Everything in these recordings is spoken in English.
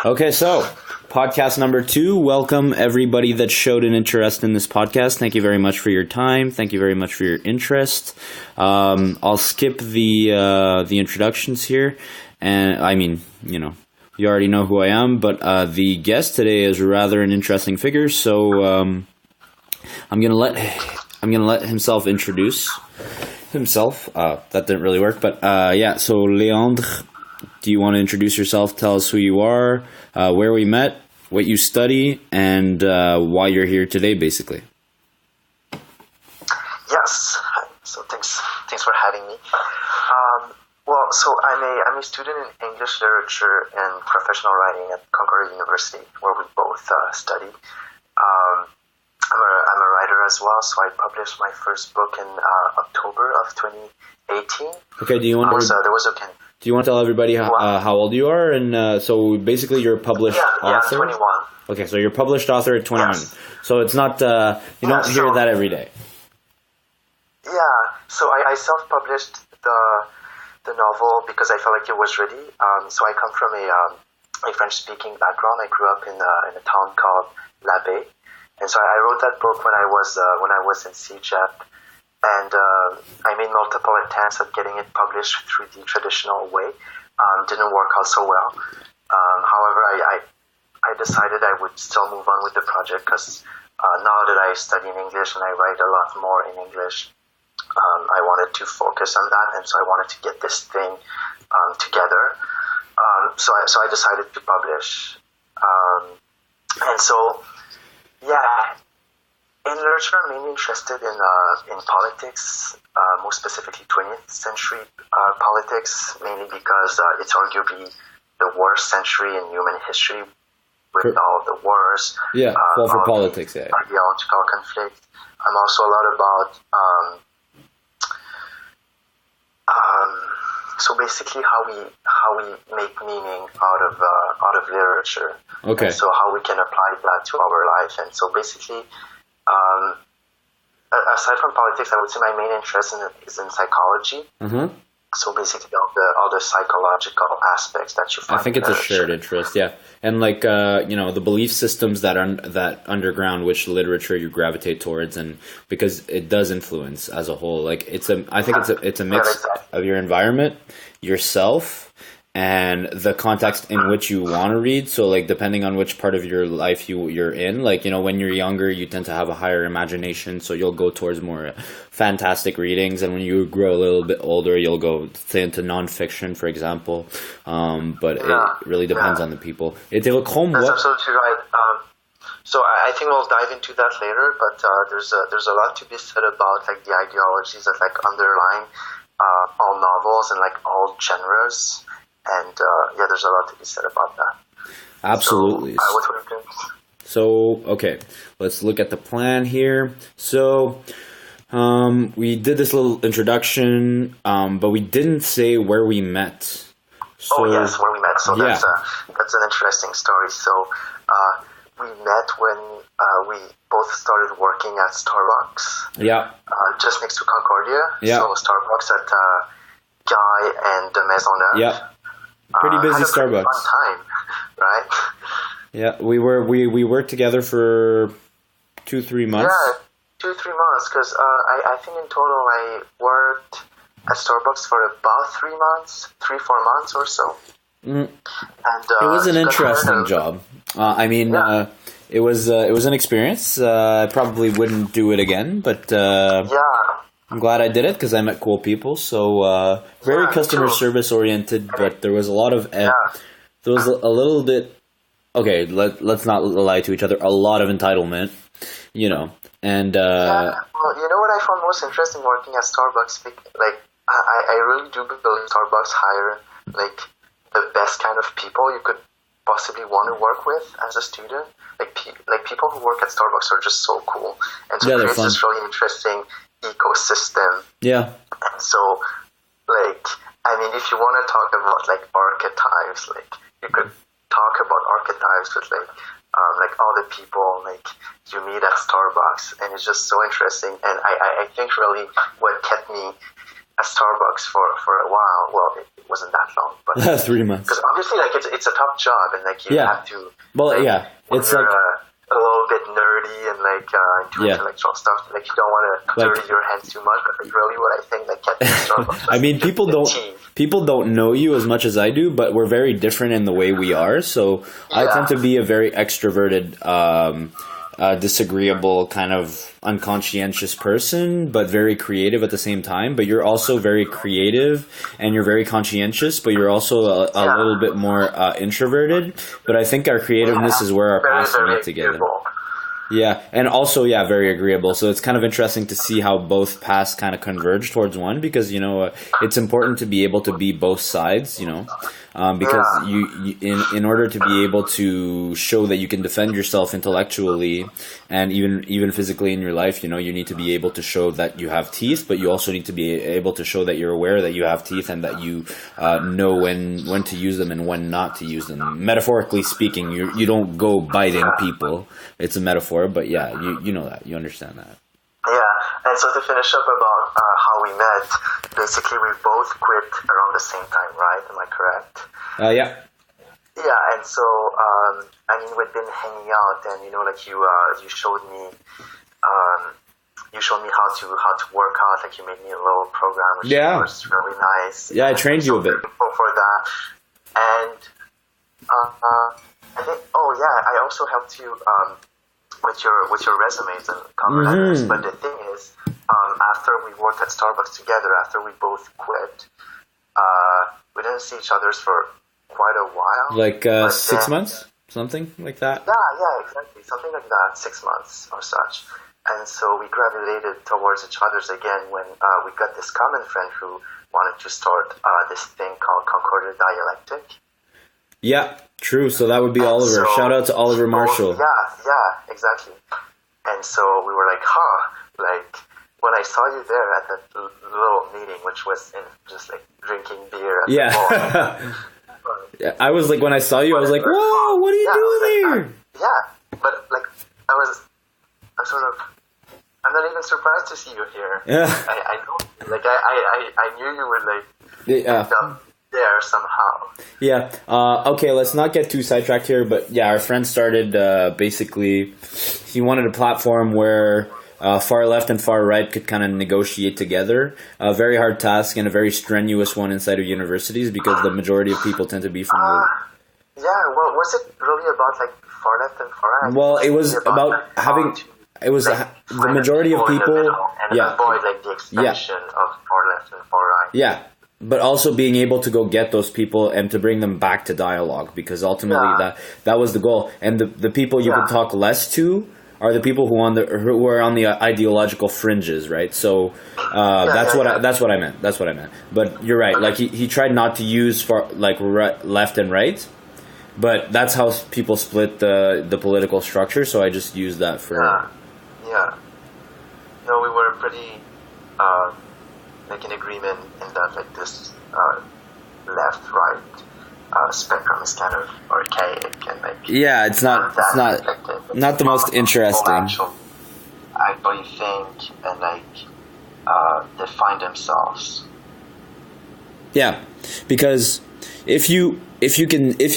Okay, so podcast number 2. Welcome everybody that showed an interest in this podcast. Thank you very much for your time. Thank you very much for your interest. I'll skip the introductions here, and I mean, you know, you already know who I am. But the guest today is rather an interesting figure, so I'm gonna let himself introduce himself. That didn't really work, but yeah. So Leandre, do you want to introduce yourself? Tell us who you are, where we met, what you study, and why you're here today, basically. Yes. So thanks for having me. Well, so I'm a student in English literature and professional writing at Concordia University, where we both study. I'm a writer as well, so I published my first book in October of 2018. Okay. Do you want to tell everybody how old you are? And so basically, you're a published author. Yeah, 21. Okay, so you're a published author at 21. Yes. So it's not you don't hear that every day. Yeah. So I self-published the novel because I felt like it was ready. So I come from a French-speaking background. I grew up in a town called L'Abbé. And so I wrote that book when I was in CEGEP, and I made multiple attempts at getting it published through the traditional way. Didn't work out so well. However, I decided I would still move on with the project because now that I study in English and I write a lot more in English, I wanted to focus on that, and so I wanted to get this thing together. So I decided to publish, and so. Yeah, in literature, I'm mainly interested in politics, more specifically 20th century politics, mainly because it's arguably the worst century in human history with all the wars. Yeah, for politics, yeah. Ideological conflict. I'm also a lot about so basically how we make meaning out of literature. Okay. And so how we can apply that to our life. And so basically, aside from politics, I would say my main interest is in psychology. Mm-hmm. So basically, all the psychological aspects that you find. I think it's a shared interest, yeah, and like the belief systems that underground which literature you gravitate towards, and because it does influence as a whole. Like it's a mix of your environment, yourself, and the context in which you want to read. So like depending on which part of your life you're in, like, you know, when you're younger, you tend to have a higher imagination, so you'll go towards more fantastic readings, and when you grow a little bit older, you'll go into nonfiction, for example. But it really depends on the people. That's absolutely right. So I think we'll dive into that later, but there's a lot to be said about like the ideologies that like underline all novels and like all genres. And there's a lot to be said about that. Absolutely. So, what would you think? So, okay, let's look at the plan here. So, we did this little introduction, but we didn't say where we met. So, yes, where we met. So that's an interesting story. So, we met when we both started working at Starbucks. Yeah. Just next to Concordia. Yeah. So Starbucks at Guy and the Maisonneuve. Yeah. Pretty busy Starbucks. Fun time, right? Yeah, we worked together for 2-3 months. Yeah, 2-3 months. Because I think in total I worked at Starbucks for about 3 months, 3-4 months or so. And it was an interesting job. It was an experience. I probably wouldn't do it again, but I'm glad I did it because I met cool people. So very customer service oriented, but there was a lot of there was a little bit. Okay, let's not lie to each other. A lot of entitlement, you know, and well, you know what I found most interesting working at Starbucks? Like I really do believe Starbucks hire like the best kind of people you could possibly want to work with as a student. Like people who work at Starbucks are just so cool, and so it's this really interesting ecosystem. Yeah. And so, like, I mean, if you want to talk about like archetypes, like you could talk about archetypes with like all the people like you meet at Starbucks, and it's just so interesting. And I think really what kept me at Starbucks for a while. Well, it wasn't that long, but 3 months. Because obviously, like it's a tough job, and like you have to. Well, like, yeah, it's you're, like a little bit nerdy and like into intellectual stuff. Like you don't want to dirty your hands too much, but like really, what I think that kept me at Starbucks. I mean, people don't know you as much as I do, but we're very different in the way we are. So I tend to be a very extroverted, disagreeable, kind of unconscientious person, but very creative at the same time. But you're also very creative and you're very conscientious, but you're also a little bit more introverted. But I think our creativeness is where our paths meet together. Yeah, and also, very agreeable. So it's kind of interesting to see how both paths kind of converge towards one, because, it's important to be able to be both sides, because you in order to be able to show that you can defend yourself intellectually and even physically in your life, you need to be able to show that you have teeth, but you also need to be able to show that you're aware that you have teeth and that you know when to use them and when not to use them. Metaphorically speaking, you don't go biting people. It's a metaphor, but you know that. You understand that. Yeah, and so to finish up about how we met, basically we both quit around the same time, right? Am I correct? Yeah. Yeah, and so we'd been hanging out, and like you showed me how to work out. Like you made me a little program, which was really nice. Yeah, I trained you a bit for that, and I think. Oh yeah, I also helped you with your resumes and cover letters. But the thing is, after we worked at Starbucks together, after we both quit, we didn't see each other for quite a while. Like 6 months? Something like that? Yeah, exactly. Something like that, 6 months or such. And so we gravitated towards each other's again when we got this common friend who wanted to start this thing called Concordant Dialectic. Yeah, true. So that would be Oliver. Shout out to Oliver Marshall. Yeah, exactly. And so we were like, like when I saw you there at that little meeting, which was in just like drinking beer at the bar. Yeah, I was like, when I saw you, I was like, whoa, what are you doing here? But like, I'm not even surprised to see you here. Yeah. I know, like, I knew you were like, there somehow. Yeah. Okay, let's not get too sidetracked here, but our friend started, basically, he wanted a platform where far left and far right could kind of negotiate together. A very hard task and a very strenuous one inside of universities because the majority of people tend to be from well, was it really about like far left and far right? Well, it was about having... It was the majority of people... And avoid like the expansion of far left and far right. Yeah. But also being able to go get those people and to bring them back to dialogue, because ultimately that was the goal. And the people you could talk less to are the people who are on the ideological fringes, right? So that's what I meant. That's what I meant. But you're right. Like he tried not to use left and right, but that's how people split the political structure. So I just used that for. Yeah. No, we were pretty. Like in agreement in that like this left-right spectrum is kind of archaic and like it's not the most interesting. Actually think and like define themselves. Yeah, because if you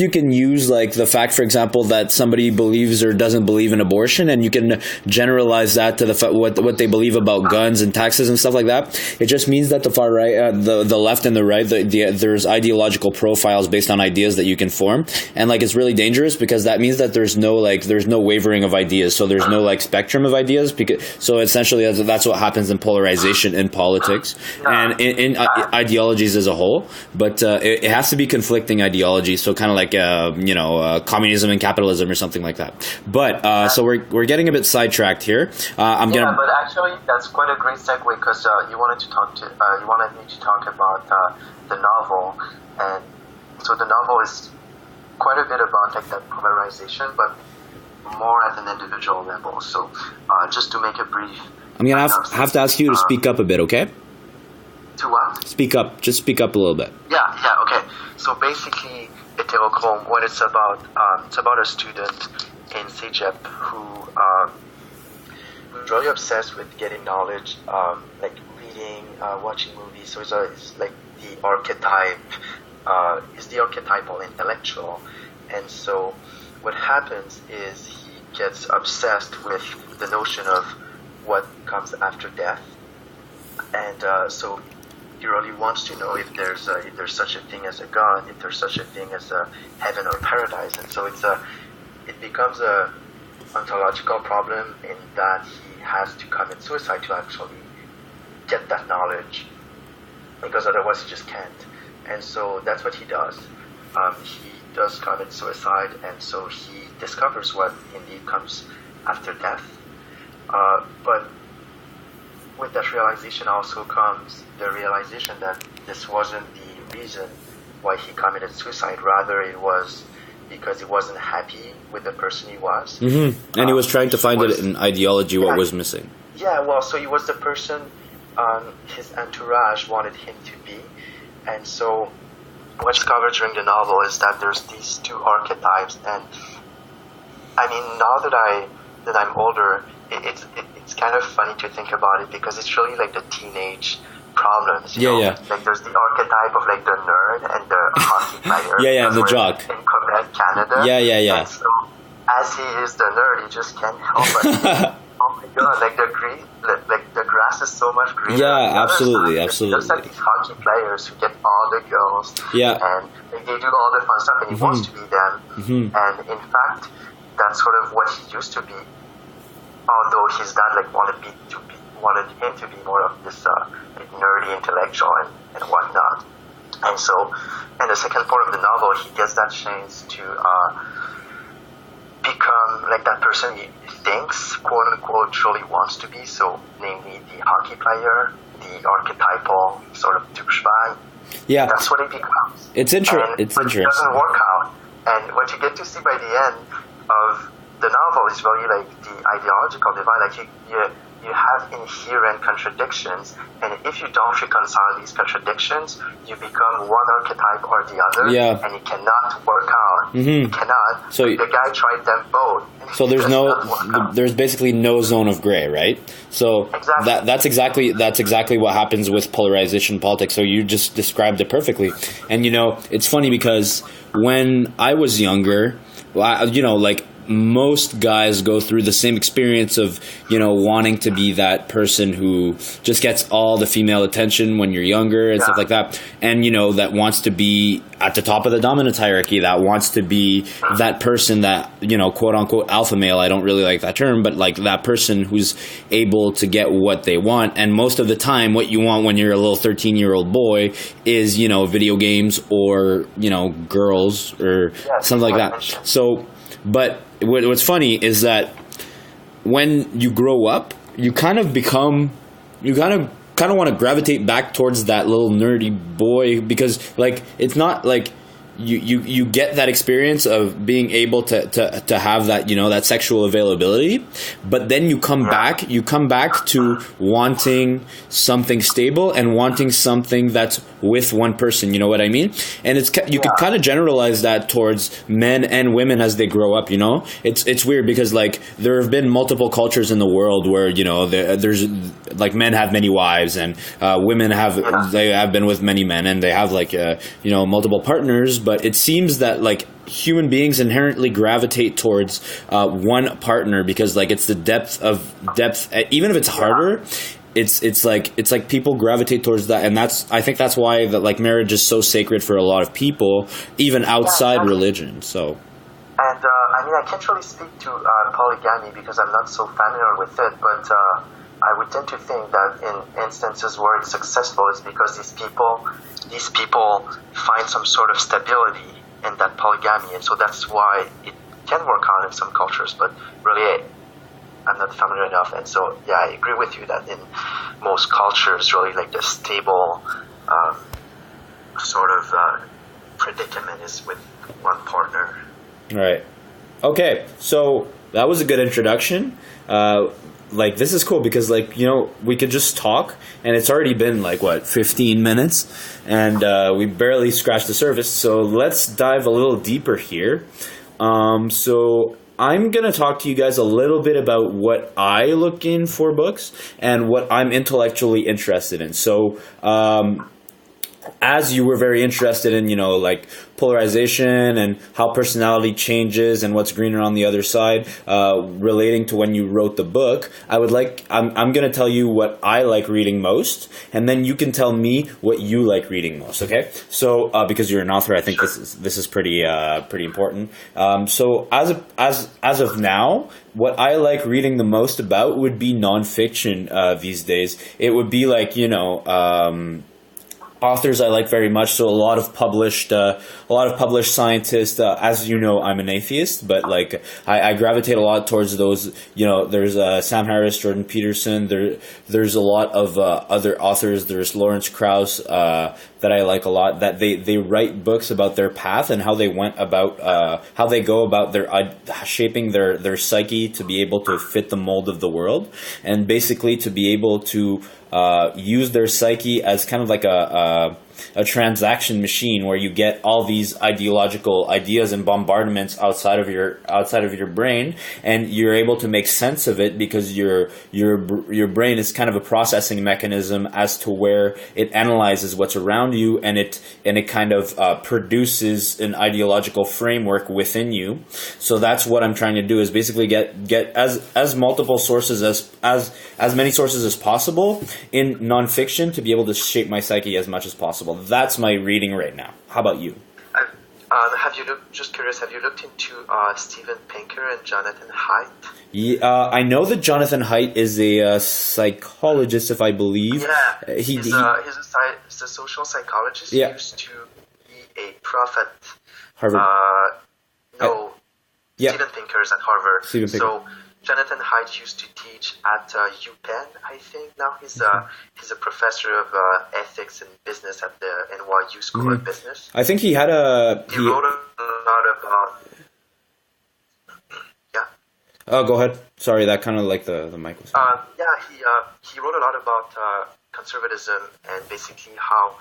can use like the fact, for example, that somebody believes or doesn't believe in abortion, and you can generalize that to what they believe about guns and taxes and stuff like that, it just means that the far right, the left and the right, there's ideological profiles based on ideas that you can form, and like it's really dangerous because that means that there's no wavering of ideas, so there's no like spectrum of ideas. So essentially, that's what happens in polarization in politics and in ideologies as a whole. But it has to be conflicting ideologies. So kind of like communism and capitalism or something like that. But so we're getting a bit sidetracked here. But actually that's quite a great segue because you wanted me to talk about the novel, and so the novel is quite a bit about like that polarization, but more at an individual level. So just to make it brief, I'm gonna have to ask you to speak up a bit, okay? To what? Speak up. Just speak up a little bit. Yeah, okay. So basically, Heterochrome, what it's about a student in Cégep who's really obsessed with getting knowledge, like reading, watching movies. So it's like the archetype, is the archetypal intellectual. And so what happens is he gets obsessed with the notion of what comes after death. And so he really wants to know if there's such a thing as a God, if there's such a thing as a heaven or paradise. And so it becomes a ontological problem in that he has to commit suicide to actually get that knowledge, because otherwise he just can't. And so that's what he does. He does commit suicide, and so he discovers what indeed comes after death. But with that realization also comes the realization that this wasn't the reason why he committed suicide. Rather, it was because he wasn't happy with the person he was. Mm-hmm. And he was trying to find it in ideology what was missing. Yeah, well, so he was the person his entourage wanted him to be. And so what's covered during the novel is that there's these two archetypes. And I mean, now that I'm older, it's kind of funny to think about it, because it's really like the teenage problems. You know? Yeah. Like there's the archetype of like the nerd and the hockey player. Yeah, and the jock. In Quebec, Canada. Yeah. And so as he is the nerd, he just can't help but oh my god, like the grass is so much greener. Yeah, absolutely. There's like these hockey players who get all the girls. Yeah. And they do all the fun stuff, and he wants to be them. Mm-hmm. And in fact, that's sort of what he used to be. Although his dad wanted him to be more of this like nerdy intellectual and whatnot. And so, in the second part of the novel, he gets that chance to become like that person he thinks, quote unquote, truly wants to be. So, namely, the hockey player, the archetypal sort of douchebag. Yeah, that's what it becomes. It's interesting. But it doesn't work out. And what you get to see by the end of the novel is really like the ideological divide. Like you have inherent contradictions, and if you don't reconcile these contradictions, you become one archetype or the other, and it cannot work out. Mm-hmm. It cannot. So the guy tried them both. So there's basically no zone of gray, right? So exactly. that's exactly what happens with polarization politics. So you just described it perfectly. And it's funny because when I was younger, like most guys go through the same experience of, wanting to be that person who just gets all the female attention when you're younger and stuff like that. And, that wants to be at the top of the dominance hierarchy, that wants to be that person that, quote unquote alpha male. I don't really like that term, but like that person who's able to get what they want. And most of the time, what you want when you're a little 13-year-old boy is, video games or, girls or something like that. So, but what's funny is that when you grow up, you kind of want to gravitate back towards that little nerdy boy, because like it's not like you get that experience of being able to have that, that sexual availability, but then you come back to wanting something stable and wanting something that's with one person, you know what I mean? And you could kind of generalize that towards men and women as they grow up, It's weird because like there have been multiple cultures in the world where, there's like men have many wives and women have been with many men and they have like multiple partners. But it seems that like human beings inherently gravitate towards one partner because like it's the depth, even if it's harder, it's like people gravitate towards that, and I think that's why that like marriage is so sacred for a lot of people, even outside religion. So. And I can't really speak to polygamy because I'm not so familiar with it, but I would tend to think that in instances where it's successful, it's because these people find some sort of stability in that polygamy, and so that's why it can work out in some cultures, but really I'm not familiar enough. And so I agree with you that in most cultures really like the stable sort of predicament is with one partner. Right. Okay, so that was a good introduction. Like, this is cool because, like, we could just talk, and it's already been, 15 minutes, and we barely scratched the surface, so let's dive a little deeper here. So I'm going to talk to you guys a little bit about what I look in for books and what I'm intellectually interested in. So, as you were very interested in, like polarization and how personality changes and what's greener on the other side, relating to when you wrote the book, I'm going to tell you what I like reading most, and then you can tell me what you like reading most. Okay? So, because you're an author, I think this is pretty important. So as of now, what I like reading the most about would be nonfiction these days. It would be like, authors I like very much. So a lot of published scientists. As you know, I'm an atheist, but like I gravitate a lot towards those. There's Sam Harris, Jordan Peterson. There's a lot of other authors. There's Lawrence Krauss that I like a lot. That they write books about their path and how they went about how they go about their shaping their psyche to be able to fit the mold of the world, and basically to be able to use their psyche as kind of like a transaction machine where you get all these ideological ideas and bombardments outside of your brain, and you're able to make sense of it because your brain is kind of a processing mechanism as to where it analyzes what's around you, and it kind of produces an ideological framework within you. So that's what I'm trying to do, is basically get as multiple sources as many sources as possible in nonfiction to be able to shape my psyche as much as possible. That's my reading right now. How about you? Have you looked into Steven Pinker and Jonathan Haidt? Yeah, I know that Jonathan Haidt is a psychologist, if I believe. Yeah, he's a social psychologist. Yeah. He used to be a prof at Harvard. Steven Pinker's at Harvard. Steven Pinker. So Jonathan Haidt used to teach at UPenn, I think. Now he's a professor of ethics and business at the NYU School of Business. I think he wrote a lot about. Yeah. Oh, go ahead. Sorry, that kind of like the mic was. He wrote a lot about conservatism and basically how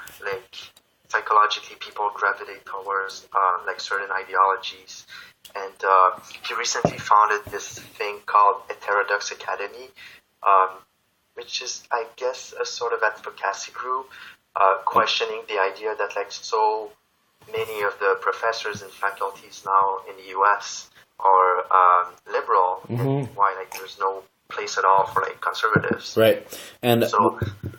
psychologically people gravitate towards like certain ideologies. And he recently founded this thing called Heterodox Academy, which is, I guess, a sort of advocacy group questioning the idea that so many of the professors and faculties now in the U.S. are liberal, and why there's no place at all for conservatives. Right. And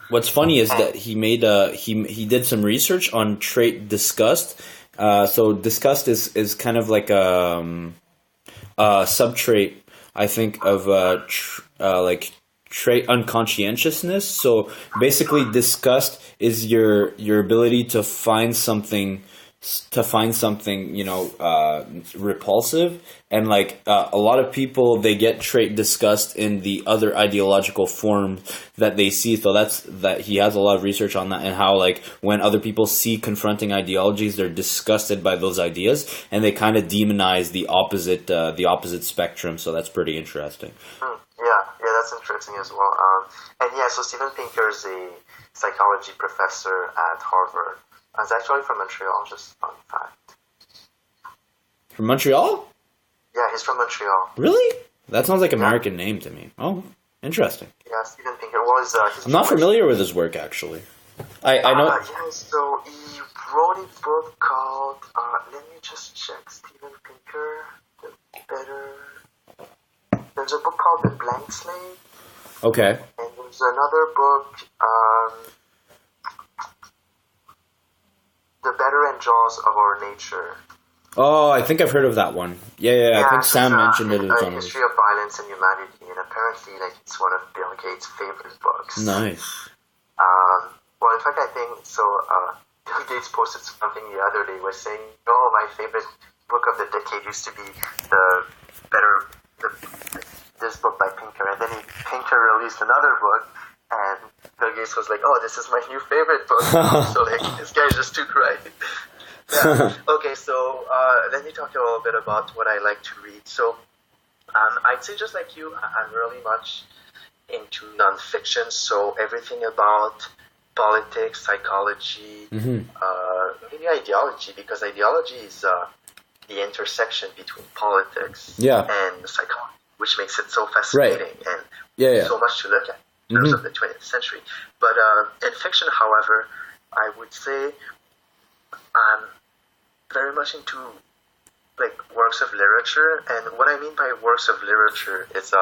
what's funny is that he made he did some research on trait disgust. So disgust is kind of like a subtrait, I think, of trait unconscientiousness. So basically, disgust is your ability to find something repulsive, and a lot of people, they get trait disgust in the other ideological form that they see. So that he has a lot of research on that, and how when other people see confronting ideologies, they're disgusted by those ideas, and they kind of demonize the opposite spectrum. So that's pretty interesting. Yeah, that's interesting as well. So Steven Pinker is a psychology professor at Harvard. He's actually from Montreal, just fun fact. From Montreal? Yeah, he's from Montreal. Really? That sounds like an American name to me. Oh, interesting. Yeah, Steven Pinker was... I'm not familiar with his work, actually. I know... Yeah, so he wrote a book called... let me just check. Steven Pinker, There's a book called The Blank Slate. Okay. And there's another book... The Better and Jaws of Our Nature. Oh, I think I've heard of that one. Yeah, I think Sam mentioned it. A History of Violence and Humanity, and apparently it's one of Bill Gates' favorite books. Nice. Well, in fact, I think so. Bill Gates posted something the other day, was saying, "Oh, my favorite book of the decade used to be this book by Pinker," and then Pinker released another book. And Bill Gates was like, "Oh, this is my new favorite book." So this guy just took right. Yeah. Okay, so let me talk a little bit about what I like to read. So I'd say just like you, I'm really much into nonfiction. So everything about politics, psychology, maybe ideology, because ideology is the intersection between politics Yeah. and psychology, which makes it so fascinating and so much to look at in terms of the 20th century. But in fiction, however, I would say I'm very much into like works of literature, and what I mean by works of literature is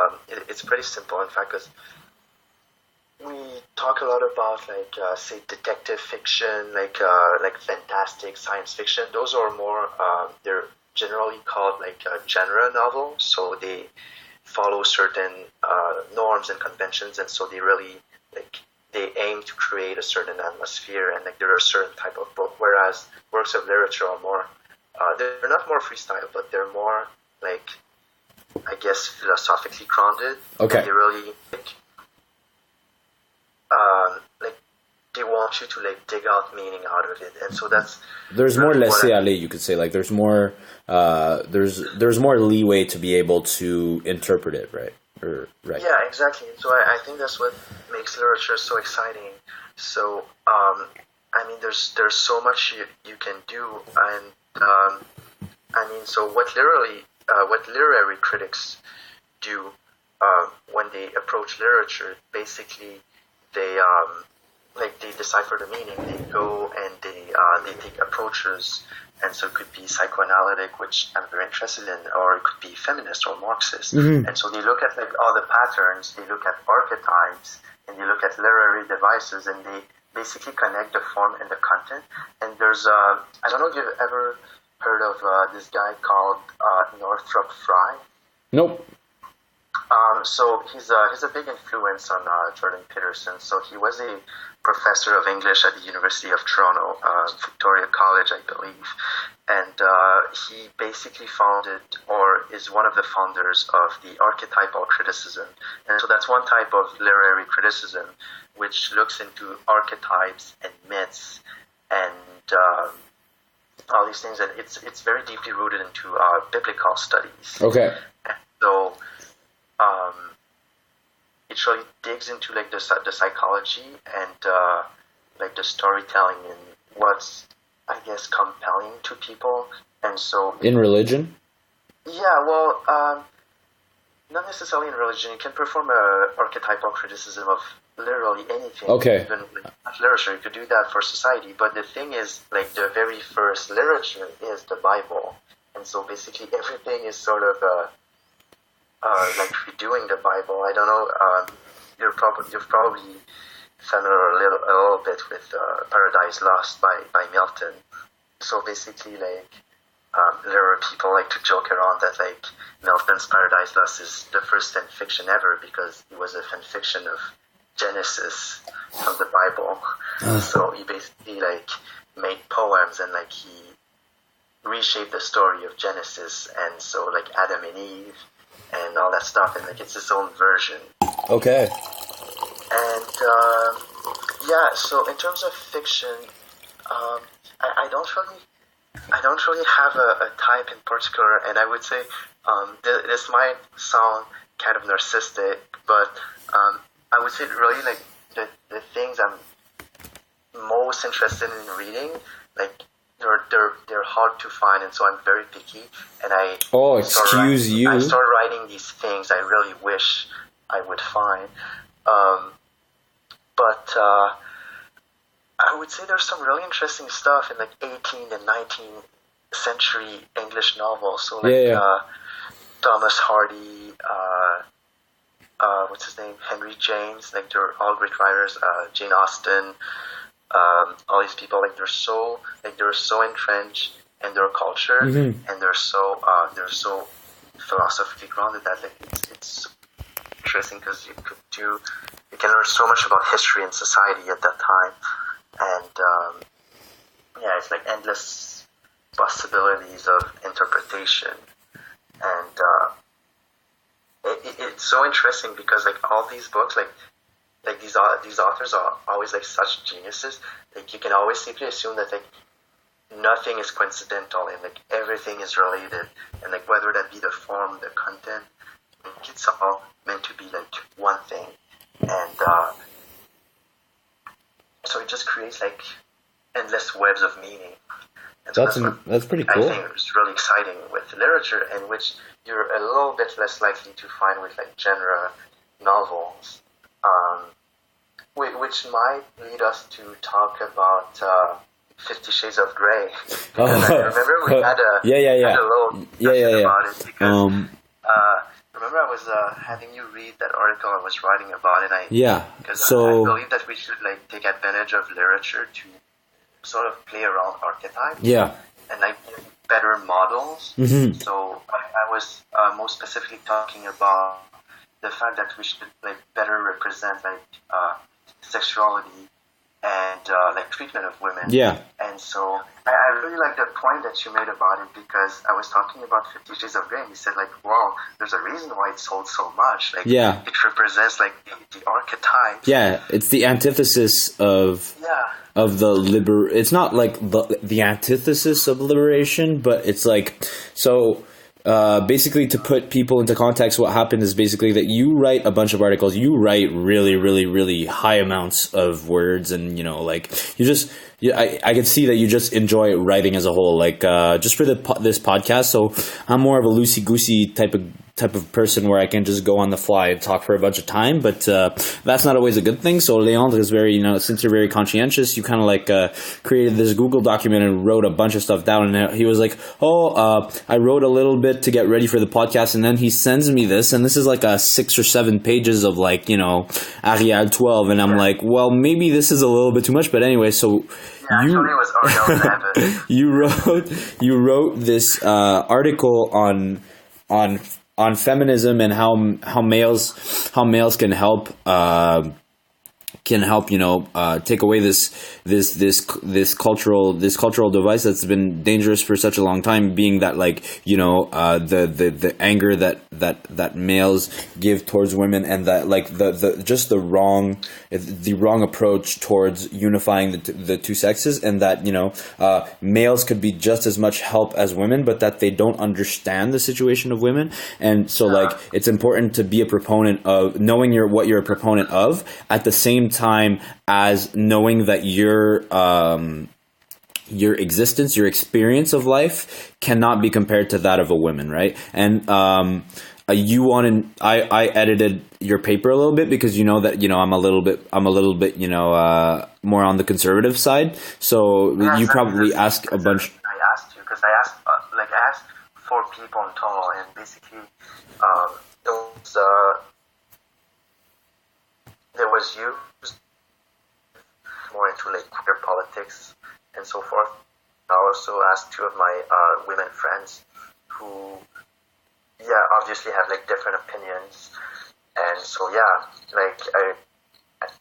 it's pretty simple, in fact, because we talk a lot about like say detective fiction, like fantastic science fiction. Those are more they're generally called like genre novels, so they follow certain norms and conventions, and so they really like they aim to create a certain atmosphere, and like there are a certain type of book. Whereas works of literature are more they're not more freestyle, but they're more like I guess philosophically grounded. Okay. And they really like they want you to like dig out meaning out of it, and so there's more laisser-aller, you could say. Like there's more there's more leeway to be able to interpret it, right? Right. Yeah, exactly. So I think that's what makes literature so exciting. So I mean, there's so much you can do, and I mean, so what literary critics do when they approach literature, basically they decipher the meaning. They go and they take approaches, and so it could be psychoanalytic, which I'm very interested in, or it could be feminist or Marxist. And so they look at like all the patterns, they look at archetypes, and they look at literary devices, and they basically connect the form and the content. And there's I don't know if you've ever heard of this guy called Northrop Frye. Nope. So he's a big influence on Jordan Peterson. So he was a professor of English at the University of Toronto, Victoria College, I believe, and he basically founded or is one of the founders of the archetypal criticism. And so that's one type of literary criticism which looks into archetypes and myths and all these things, and it's very deeply rooted into biblical studies. Okay. And so it really digs into like the psychology and like the storytelling and what's I guess compelling to people. And so in religion, well, not necessarily in religion. You can perform a archetypal criticism of literally anything. Okay. Even like literature, you could do that for society. But the thing is, like the very first literature is the Bible, and so basically everything is sort of like redoing the Bible. I don't know. You're probably familiar a little bit with Paradise Lost by Milton. So basically, like there are people like to joke around that like Milton's Paradise Lost is the first fan fiction ever because it was a fan fiction of Genesis from the Bible. So he basically like made poems and like he reshaped the story of Genesis, and so like Adam and Eve and all that stuff, and like it's his own version. Okay. And so in terms of fiction, I don't really have a type in particular, and I would say this might sound kind of narcissistic, but I would say really like the things I'm most interested in reading, like they're hard to find, and so I'm very picky. And I start writing these things I really wish I would find. But I would say there's some really interesting stuff in like 18th and 19th century English novels. So like Thomas Hardy, what's his name? Henry James. Like they're all great writers. Jane Austen. All these people, like they're so entrenched in their culture, and they're so philosophically grounded that like it's interesting because you can learn so much about history and society at that time, and it's like endless possibilities of interpretation, and it's so interesting because like all these books, like these authors are always like such geniuses. Like you can always safely assume that like nothing is coincidental and like everything is related, and like whether that be the form, the content, like, it's all meant to be like one thing, and so it just creates like endless webs of meaning, and That's pretty cool. I think it's really exciting with literature, in which you're a little bit less likely to find with like genre novels, which might lead us to talk about 50 Shades of Grey. Because I remember we had a little discussion about it, because remember I was having you read that article I was writing about, and I believe that we should like take advantage of literature to sort of play around archetypes. Yeah. And like better models. Mm-hmm. So I was most specifically talking about the fact that we should like better represent like sexuality and like treatment of women. Yeah. And so I really like the point that you made about it, because I was talking about 50 Shades of Grey, and you said like, wow, there's a reason why it sold so much. Like, it represents like the archetype. Yeah, it's the antithesis of the it's not like the antithesis of liberation, but it's like, so basically, to put people into context, what happened is basically that you write a bunch of articles, you write really, really, really high amounts of words, and like you just, I can see that you just enjoy writing as a whole, like just for this podcast. So I'm more of a loosey-goosey type of person, where I can just go on the fly and talk for a bunch of time, but that's not always a good thing. So Leandre is very, since you're very conscientious, you kind of like created this Google document and wrote a bunch of stuff down, and he was like, I wrote a little bit to get ready for the podcast, and then he sends me this, and this is like 6 or 7 pages of like, Arial 12, and I'm like, well, maybe this is a little bit too much, but anyway, so you wrote this article on feminism and how males can help take away this cultural device that's been dangerous for such a long time, being that like the anger that males give towards women, and that like the wrong approach towards unifying the two sexes, and that males could be just as much help as women, but that they don't understand the situation of women. And so like it's important to be a proponent of knowing what you're a proponent of, at the same time as knowing that your existence, your experience of life cannot be compared to that of a woman, right? And I edited your paper a little bit, because that I'm a little bit more on the conservative side. So you probably ask a bunch. I asked you because I asked 4 people in total, and basically there was you more into like queer politics and so forth. I also asked 2 of my women friends who obviously have like different opinions, and so like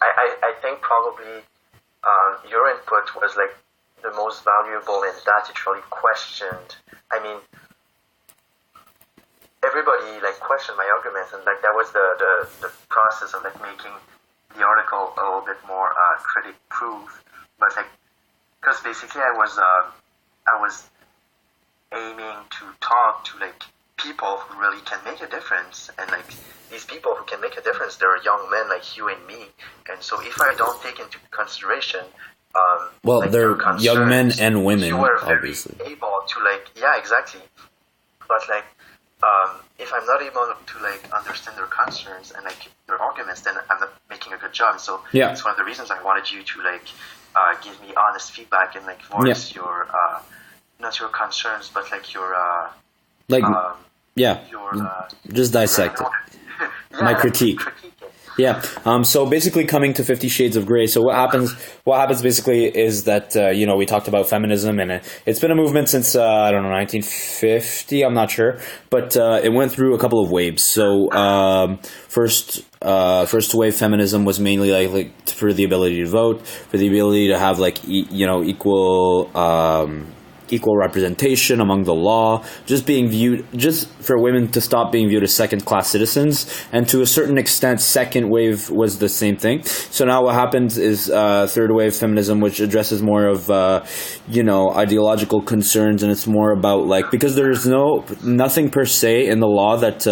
I think probably your input was like the most valuable, in that it really questioned. I mean, everybody like questioned my arguments, and like that was the process of like making the article a little bit more critic proof. But like, because basically I was aiming to talk to like people who really can make a difference, and like these people who can make a difference, they're young men like you and me. And so if I don't take into consideration like they're young men and women, you are obviously able to like exactly. But like if I'm not able to like understand their concerns and like their arguments, then I'm not making a good job. So it's one of the reasons I wanted you to like give me honest feedback and like voice your not your concerns, but like your just dissect it. My critique. Yeah. So basically, coming to 50 Shades of Grey. So what happens basically is that we talked about feminism, and it's been a movement since 1950. I'm not sure, but it went through a couple of waves. So first wave feminism was mainly like for the ability to vote, for the ability to have like equal representation among the law, just for women to stop being viewed as second-class citizens. And to a certain extent, second wave was the same thing. So now what happens is third wave feminism, which addresses more of ideological concerns, and it's more about like, because there's nothing per se in the law that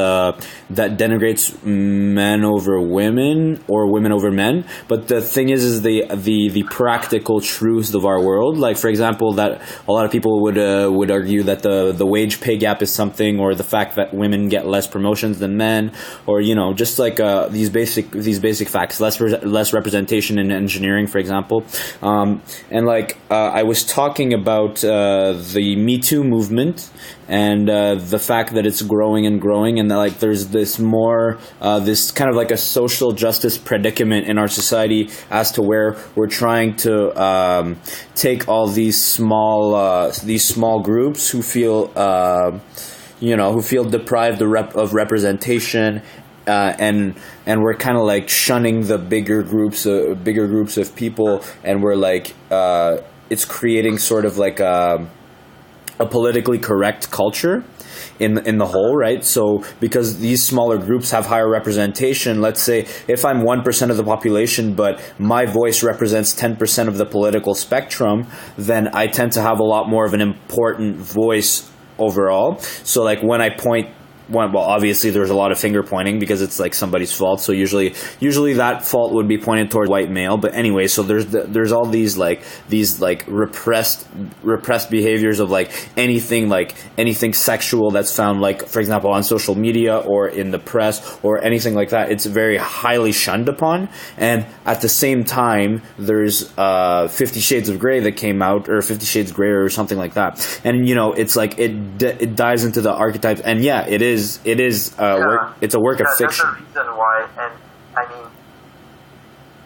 denigrates men over women or women over men, but the thing is the practical truths of our world. Like, for example, that a lot of people people would argue that the wage pay gap is something, or the fact that women get less promotions than men, or just like these basic facts, less representation in engineering, for example. And like I was talking about the Me Too movement and the fact that it's growing and growing, and that like there's this this kind of like a social justice predicament in our society as to where we're trying to take all these small groups who feel deprived of representation, and we're kind of like shunning the bigger groups of people, and we're like it's creating sort of like a politically correct culture in the whole, right? So because these smaller groups have higher representation, let's say if I'm 1% of the population, but my voice represents 10% of the political spectrum, then I tend to have a lot more of an important voice overall. So like when I point, well, obviously there's a lot of finger pointing because it's like somebody's fault. So usually that fault would be pointed towards white male. But anyway, so there's all these repressed behaviors of like anything sexual that's found, like for example on social media or in the press or anything like that. It's very highly shunned upon. And at the same time, there's 50 Shades of Grey that came out, or 50 Shades Grayer or something like that. And it's like it dives into the archetypes. And yeah, it is it's a work of fiction. That's the reason why. And I mean,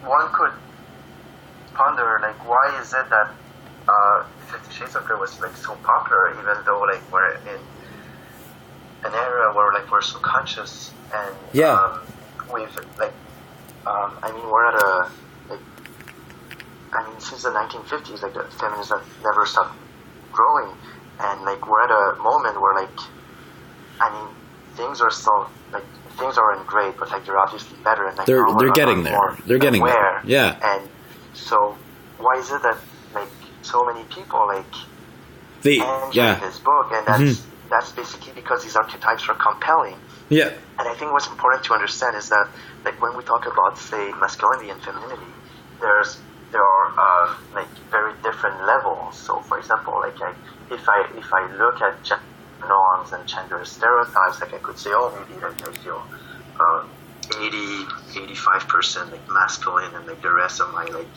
one could ponder like, why is it that 50 Shades of Grey was like so popular, even though like we're in an era where like we're so conscious, and we've like I mean, we're at a since the 1950s, like the feminism never stopped growing, and like we're at a moment where like, I mean, things aren't great, but like they're obviously better, and like they're getting there. They're getting there. Yeah. And so why is it that like so many people like enjoy this book, and that's basically because these archetypes are compelling. Yeah. And I think what's important to understand is that like when we talk about, say, masculinity and femininity, there are like very different levels. So for example, like if I look at gender norms and gender stereotypes, like I could say, oh, maybe like I feel 85% like masculine, and like the rest of my like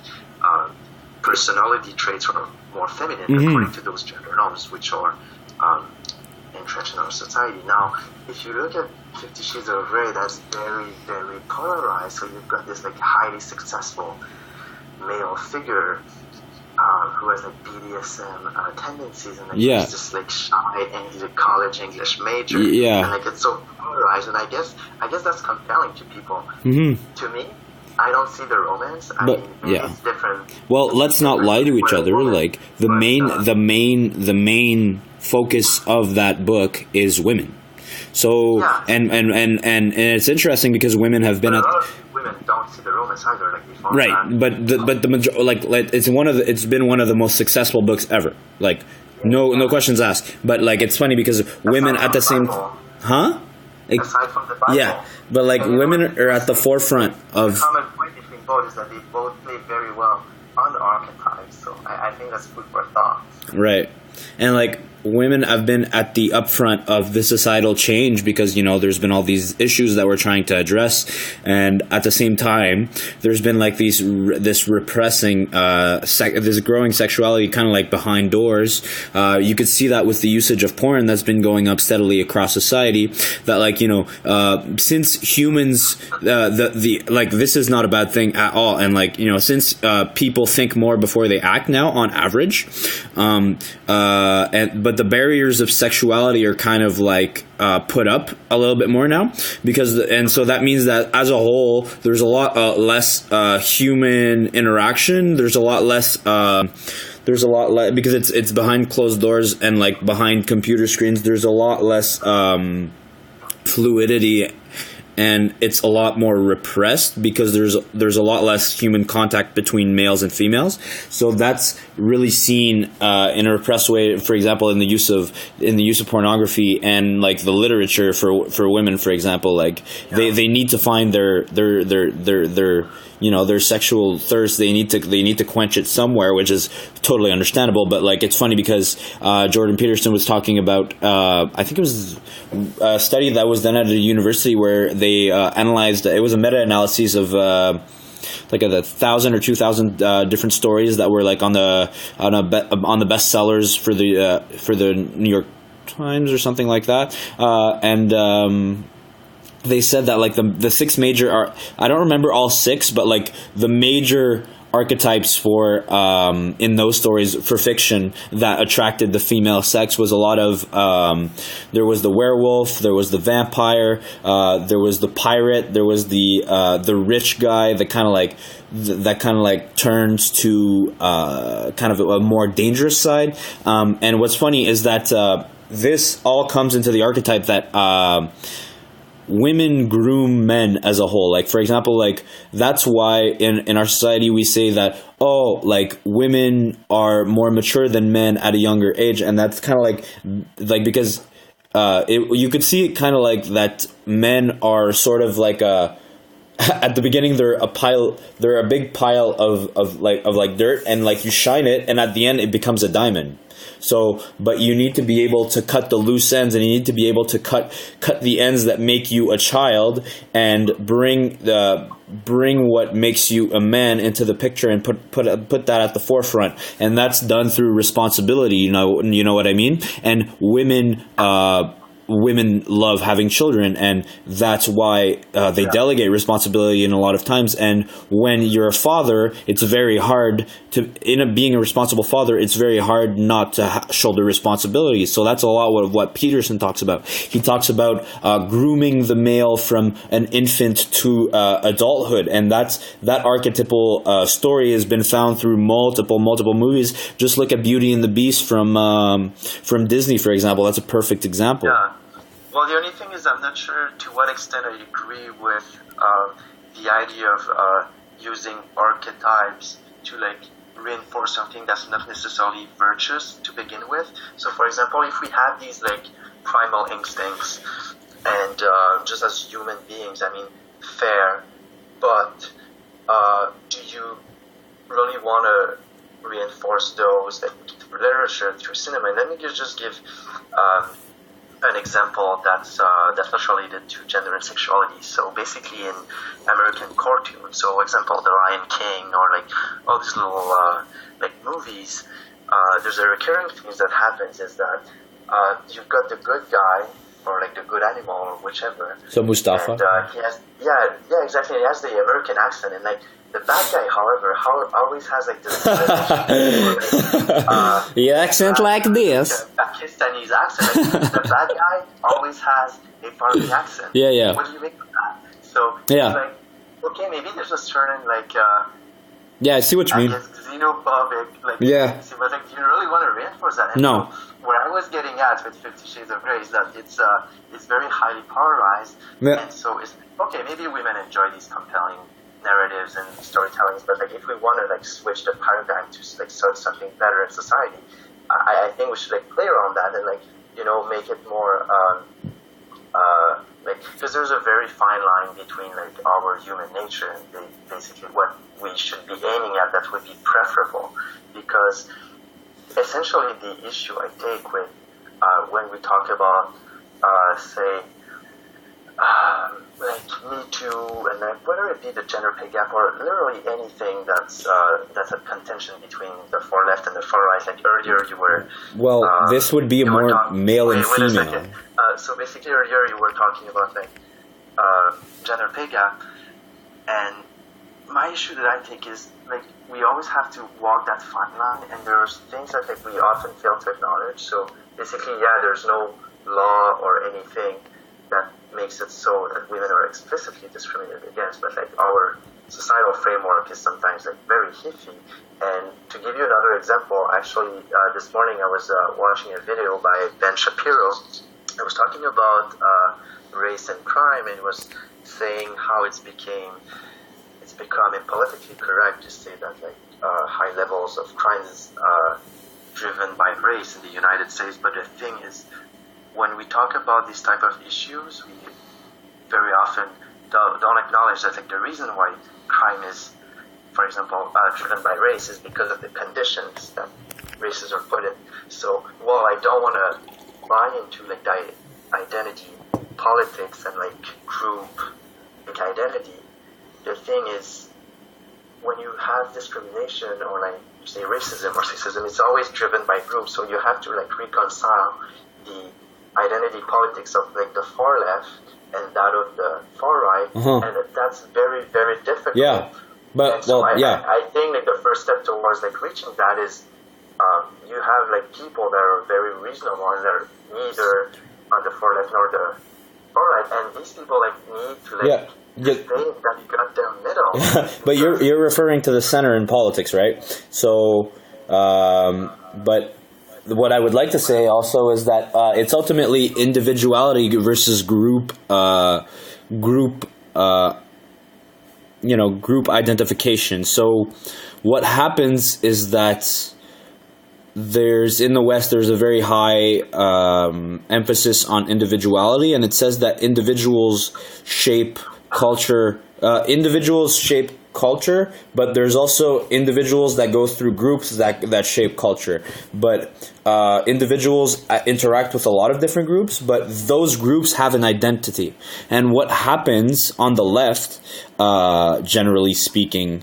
personality traits are more feminine, according to those gender norms, which are entrenched in our society. Now, if you look at 50 Shades of Grey, that's very, very polarized. So you've got this like highly successful male figure who has like BDSM tendencies, and like he's just like shy, and he's a college English major, and like it's so polarized. And I guess that's compelling to people. To me, I don't see the romance. I mean, it's different. Well, let's not lie to each other. Like the main focus of that book is women. So and it's interesting because women have been women don't see the romance either, like before. Right, but the major, like it's been one of the most successful books ever. Like no questions asked. But like it's funny because women at the same aside from the Bible. Yeah, but like women are at the forefront of. The common point between both is that they both play very well on the archetypes. So I think that's food for thought. Right, and like women have been at the upfront of the societal change because there's been all these issues that we're trying to address, and at the same time there's been like this repressing this growing sexuality kind of like behind doors. You could see that with the usage of porn that's been going up steadily across society, that like since humans this is not a bad thing at all, and like since people think more before they act now on average, but the barriers of sexuality are kind of like put up a little bit more now, and so that means that as a whole there's a lot less human interaction. There's a lot less because it's behind closed doors and like behind computer screens. There's a lot less fluidity, and it's a lot more repressed because there's a lot less human contact between males and females. So that's really seen in a repressed way. For example, in the use of pornography and like the literature for women, for example, like they need to find their their sexual thirst, they need to quench it somewhere, which is totally understandable. But like, it's funny because Jordan Peterson was talking about I think it was a study that was done at a university where they analyzed, it was a meta-analysis of like 1,000 or 2,000 different stories that were like on the bestsellers for the New York Times or something like that, and they said that like the six major I don't remember all six, but like the major archetypes for in those stories for fiction that attracted the female sex was a lot of there was the werewolf, there was the vampire, there was the pirate, there was the rich guy that kind of like turns to kind of a more dangerous side, and what's funny is that this all comes into the archetype that women groom men as a whole. Like, for example, like, that's why in our society we say that, like, women are more mature than men at a younger age, and that's kind of like because you could see it kind of like that men are sort of like at the beginning they're a big pile of dirt, and like you shine it, and at the end it becomes a diamond. So, but you need to be able to cut the loose ends, and you need to be able to cut the ends that make you a child, and bring what makes you a man into the picture, and put that at the forefront. And that's done through responsibility. You know what I mean? And women love having children, and that's why they delegate responsibility in a lot of times. And when you're a father, it's very hard being a responsible father, it's very hard not to shoulder responsibility. So that's a lot of what Peterson talks about. He talks about grooming the male from an infant to adulthood, and that archetypal story has been found through multiple movies. Just look at Beauty and the Beast from Disney, for example. That's a perfect example. Yeah. Well, the only thing is, I'm not sure to what extent I agree with the idea of using archetypes to like reinforce something that's not necessarily virtuous to begin with. So, for example, if we have these like primal instincts, and just as human beings, I mean, fair, but do you really want to reinforce those through literature, through cinema? And let me just give an example that's not related to gender and sexuality. So basically in American cartoons, so for example The Lion King, or like all these little like movies, there's a recurring thing that happens is that you've got the good guy, or like the good animal, or whichever. So Mustafa. And he has, yeah, exactly. He has the American accent, and like the bad guy, however, always has like this the accent like this. Pakistanese accent. Like, the bad guy always has a part of the accent. Yeah. What do you make of that? So yeah, it's like, okay, maybe there's a certain like. Yeah, I see what you mean. Xenophobic, like, yeah. But like, do you really want to reinforce that? And no. So, what I was getting at with 50 Shades of Grey is that it's very highly polarized, yeah. And so it's okay. Maybe women enjoy these compelling narratives and storytellings, but like if we want to like switch the paradigm to like something better in society, I think we should like play around that and like make it more like, because there's a very fine line between like our human nature and basically what we should be aiming at that would be preferable, because essentially the issue I take with when we talk about say like Me Too, and like whether it be the gender pay gap or literally anything that's a contention between the far left and the far right. Like earlier you were this would be a more male and female. So basically earlier you were talking about like gender pay gap, and my issue that I take is like we always have to walk that fine line, and there's things that like we often fail to acknowledge. So basically, there's no law or anything that makes it so that women are explicitly discriminated against, but like our societal framework is sometimes like very iffy. And to give you another example, actually this morning I was watching a video by Ben Shapiro. I was talking about race and crime, and was saying how it's becoming politically correct to say that like high levels of crime is driven by race in the United States. But the thing is, when we talk about these type of issues, we very often don't acknowledge that like the reason why crime is, for example, driven by race is because of the conditions that races are put in. So while I don't want to buy into like the identity politics and like group like identity, the thing is when you have discrimination or like say racism or sexism, it's always driven by groups. So you have to like reconcile the identity politics of like the far left and that of the far right, and that's very, very difficult. Yeah, but so yeah, I think like the first step towards like reaching that is you have like people that are very reasonable and that are neither on the far left nor the far right, and these people like need to like stay in that goddamn middle. But you're referring to the center in politics, right? So, but what I would like to say also is that it's ultimately individuality versus group identification. So what happens is that in the West there's a very high emphasis on individuality, and it says that individuals shape culture. But there's also individuals that go through groups that shape culture. But individuals interact with a lot of different groups, but those groups have an identity. And what happens on the left, generally speaking,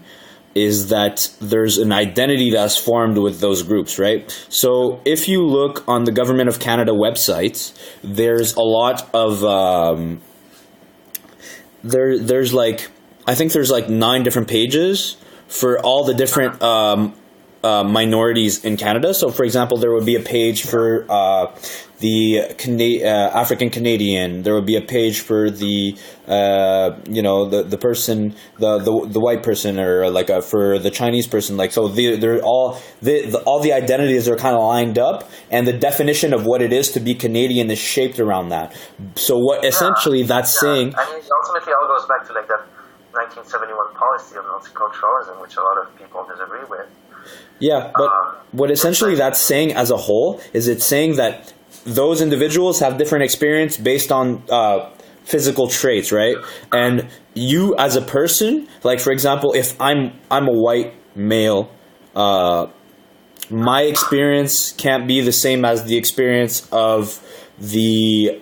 is that there's an identity that's formed with those groups, right? So if you look on the Government of Canada website, there's a lot of there's like, I think there's like 9 different pages for all the different minorities in Canada. So, for example, there would be a page for the African Canadian. There would be a page for the the person, the white person, or like for the Chinese person. Like, so they're all the identities are kind of lined up, and the definition of what it is to be Canadian is shaped around that. So what essentially that's saying. I mean, ultimately, all goes back to like that 1971 policy of multiculturalism, which a lot of people disagree with. Yeah, but what essentially that's saying as a whole is it's saying that those individuals have different experience based on physical traits, right? And you as a person, like for example, if I'm a white male, my experience can't be the same as the experience of the,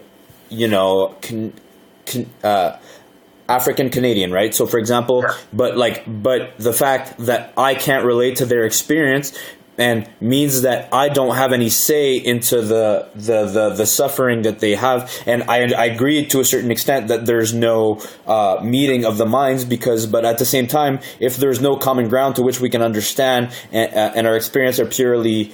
African Canadian, right? So for example, but the fact that I can't relate to their experience and means that I don't have any say into the suffering that they have. And I agree to a certain extent that there's no meeting of the minds, but at the same time, if there's no common ground to which we can understand and our experience are purely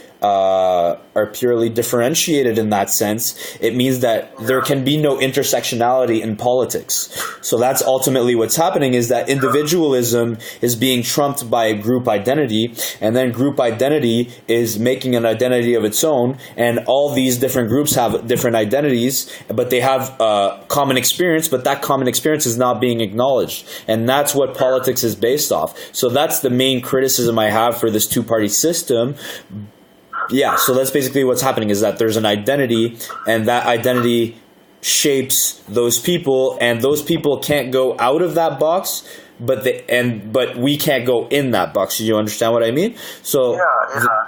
differentiated in that sense, it means that there can be no intersectionality in politics. So that's ultimately what's happening, is that individualism is being trumped by group identity, and then group identity is making an identity of its own, and all these different groups have different identities, but they have common experience, but that common experience is not being acknowledged, and that's what politics is based off. So that's the main criticism I have for this two-party system. Yeah, so that's basically what's happening, is that there's an identity, and that identity shapes those people, and those people can't go out of that box, but we can't go in that box. Do you understand what I mean? So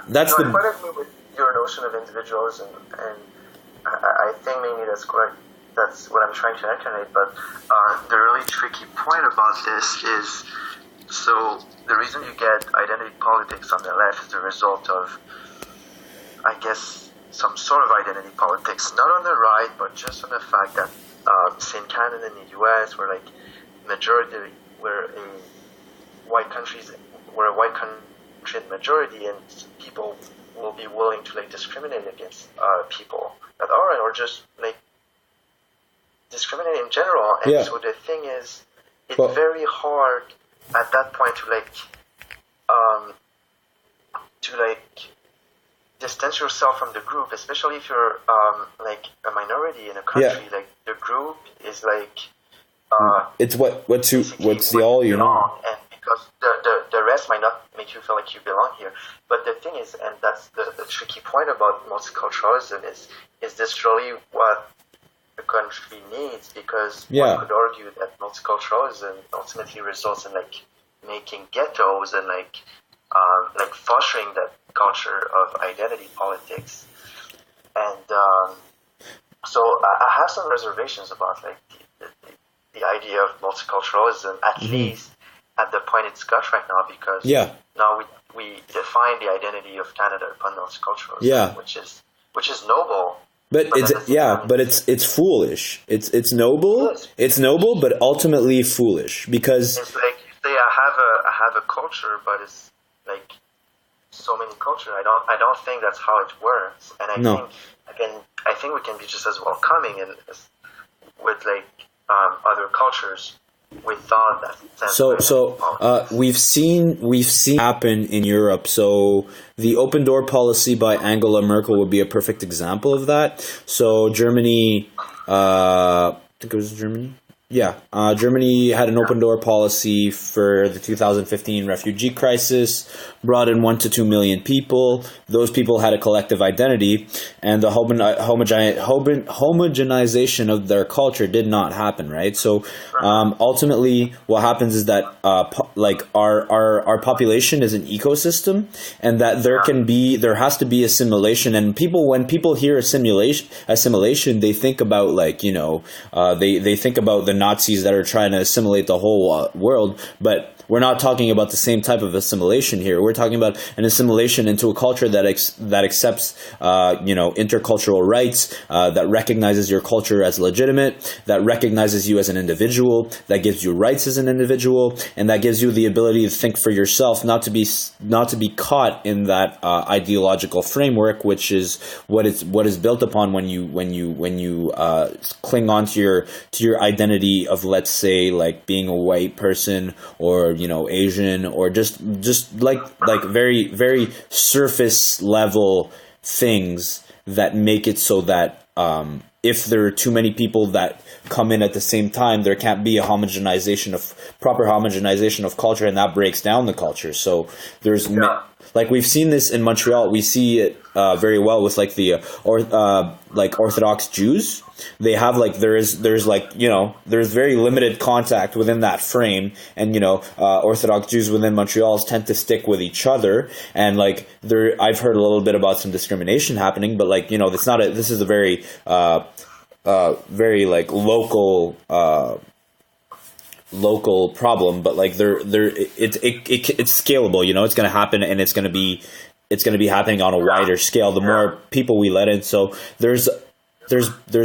that's I quite agree with your notion of individualism, and I think maybe that's what I'm trying to incarnate. But the really tricky point about this is, so the reason you get identity politics on the left is the result of, I guess, some sort of identity politics, not on the right, but just on the fact that, say in Canada and the US, we're a white country in majority, and people will be willing to discriminate against people that aren't, or just discriminate in general. And so the thing is, it's very hard at that point to distance yourself from the group, especially if you're a minority in a country. The group is it's what's the all you know, and because the rest might not make you feel like you belong here. But the thing is, and that's the tricky point about multiculturalism, is this really what the country needs, because Yeah. one could argue that multiculturalism ultimately results in like making ghettos and like fostering that culture of identity politics. And so I have some reservations about like the idea of multiculturalism, at least at the point it's got right now, because now we define the identity of Canada upon multiculturalism, which is noble. But it's foolish. It's noble. Yes. It's noble, but ultimately foolish, because it's like say I have a culture, but it's like so many cultures. I don't think that's how it works. And I think we can be just as welcoming and with like other cultures without that sense. So we've seen happen in Europe. So the open door policy by Angela Merkel would be a perfect example of that. So Germany, I think it was Germany. Yeah, Germany had an open door policy for the 2015 refugee crisis, brought in 1 to 2 million people. Those people had a collective identity, and the homogenization of their culture did not happen, right? So ultimately, what happens is that our population is an ecosystem, and that there has to be assimilation. And when people hear assimilation, they think about they think about the Nazis that are trying to assimilate the whole world, but we're not talking about the same type of assimilation here. We're talking about an assimilation into a culture that accepts, intercultural rights, that recognizes your culture as legitimate, that recognizes you as an individual, that gives you rights as an individual, and that gives you the ability to think for yourself, not to be caught in that ideological framework, which is what is built upon when you cling on to your identity of, let's say, like being a white person, or Asian, or just like very, very surface level things that make it so that if there are too many people that come in at the same time, there can't be a proper homogenization of culture, and that breaks down the culture. So there's like we've seen this in Montreal. We see it very well with like the Orthodox Jews. They have there's very limited contact within that frame, and Orthodox Jews within Montreal tend to stick with each other, and I've heard a little bit about some discrimination happening, but this is a very very local problem, but it's scalable. It's going to happen, and it's going to be happening on a wider scale the more people we let in. So there's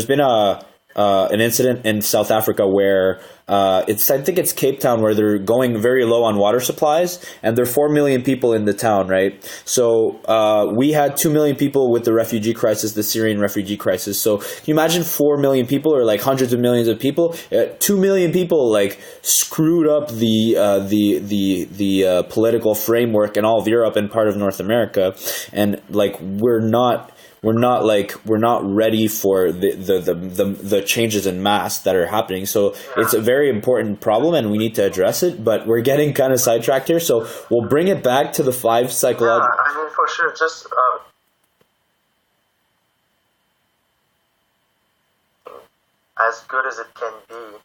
been an incident in South Africa where I think it's Cape Town, where they're going very low on water supplies, and there are 4 million people in the town, right? So we had 2 million people with the refugee crisis, the Syrian refugee crisis. So can you imagine 4 million people, or like hundreds of millions of people? 2 million people screwed up the political framework in all of Europe and part of North America, and we're not ready for the changes in mass that are happening. So it's a very important problem, and we need to address it, but we're getting kind of sidetracked here. So we'll bring it back to the 5 psychological... Yeah, I mean, for sure. Just as good as it can be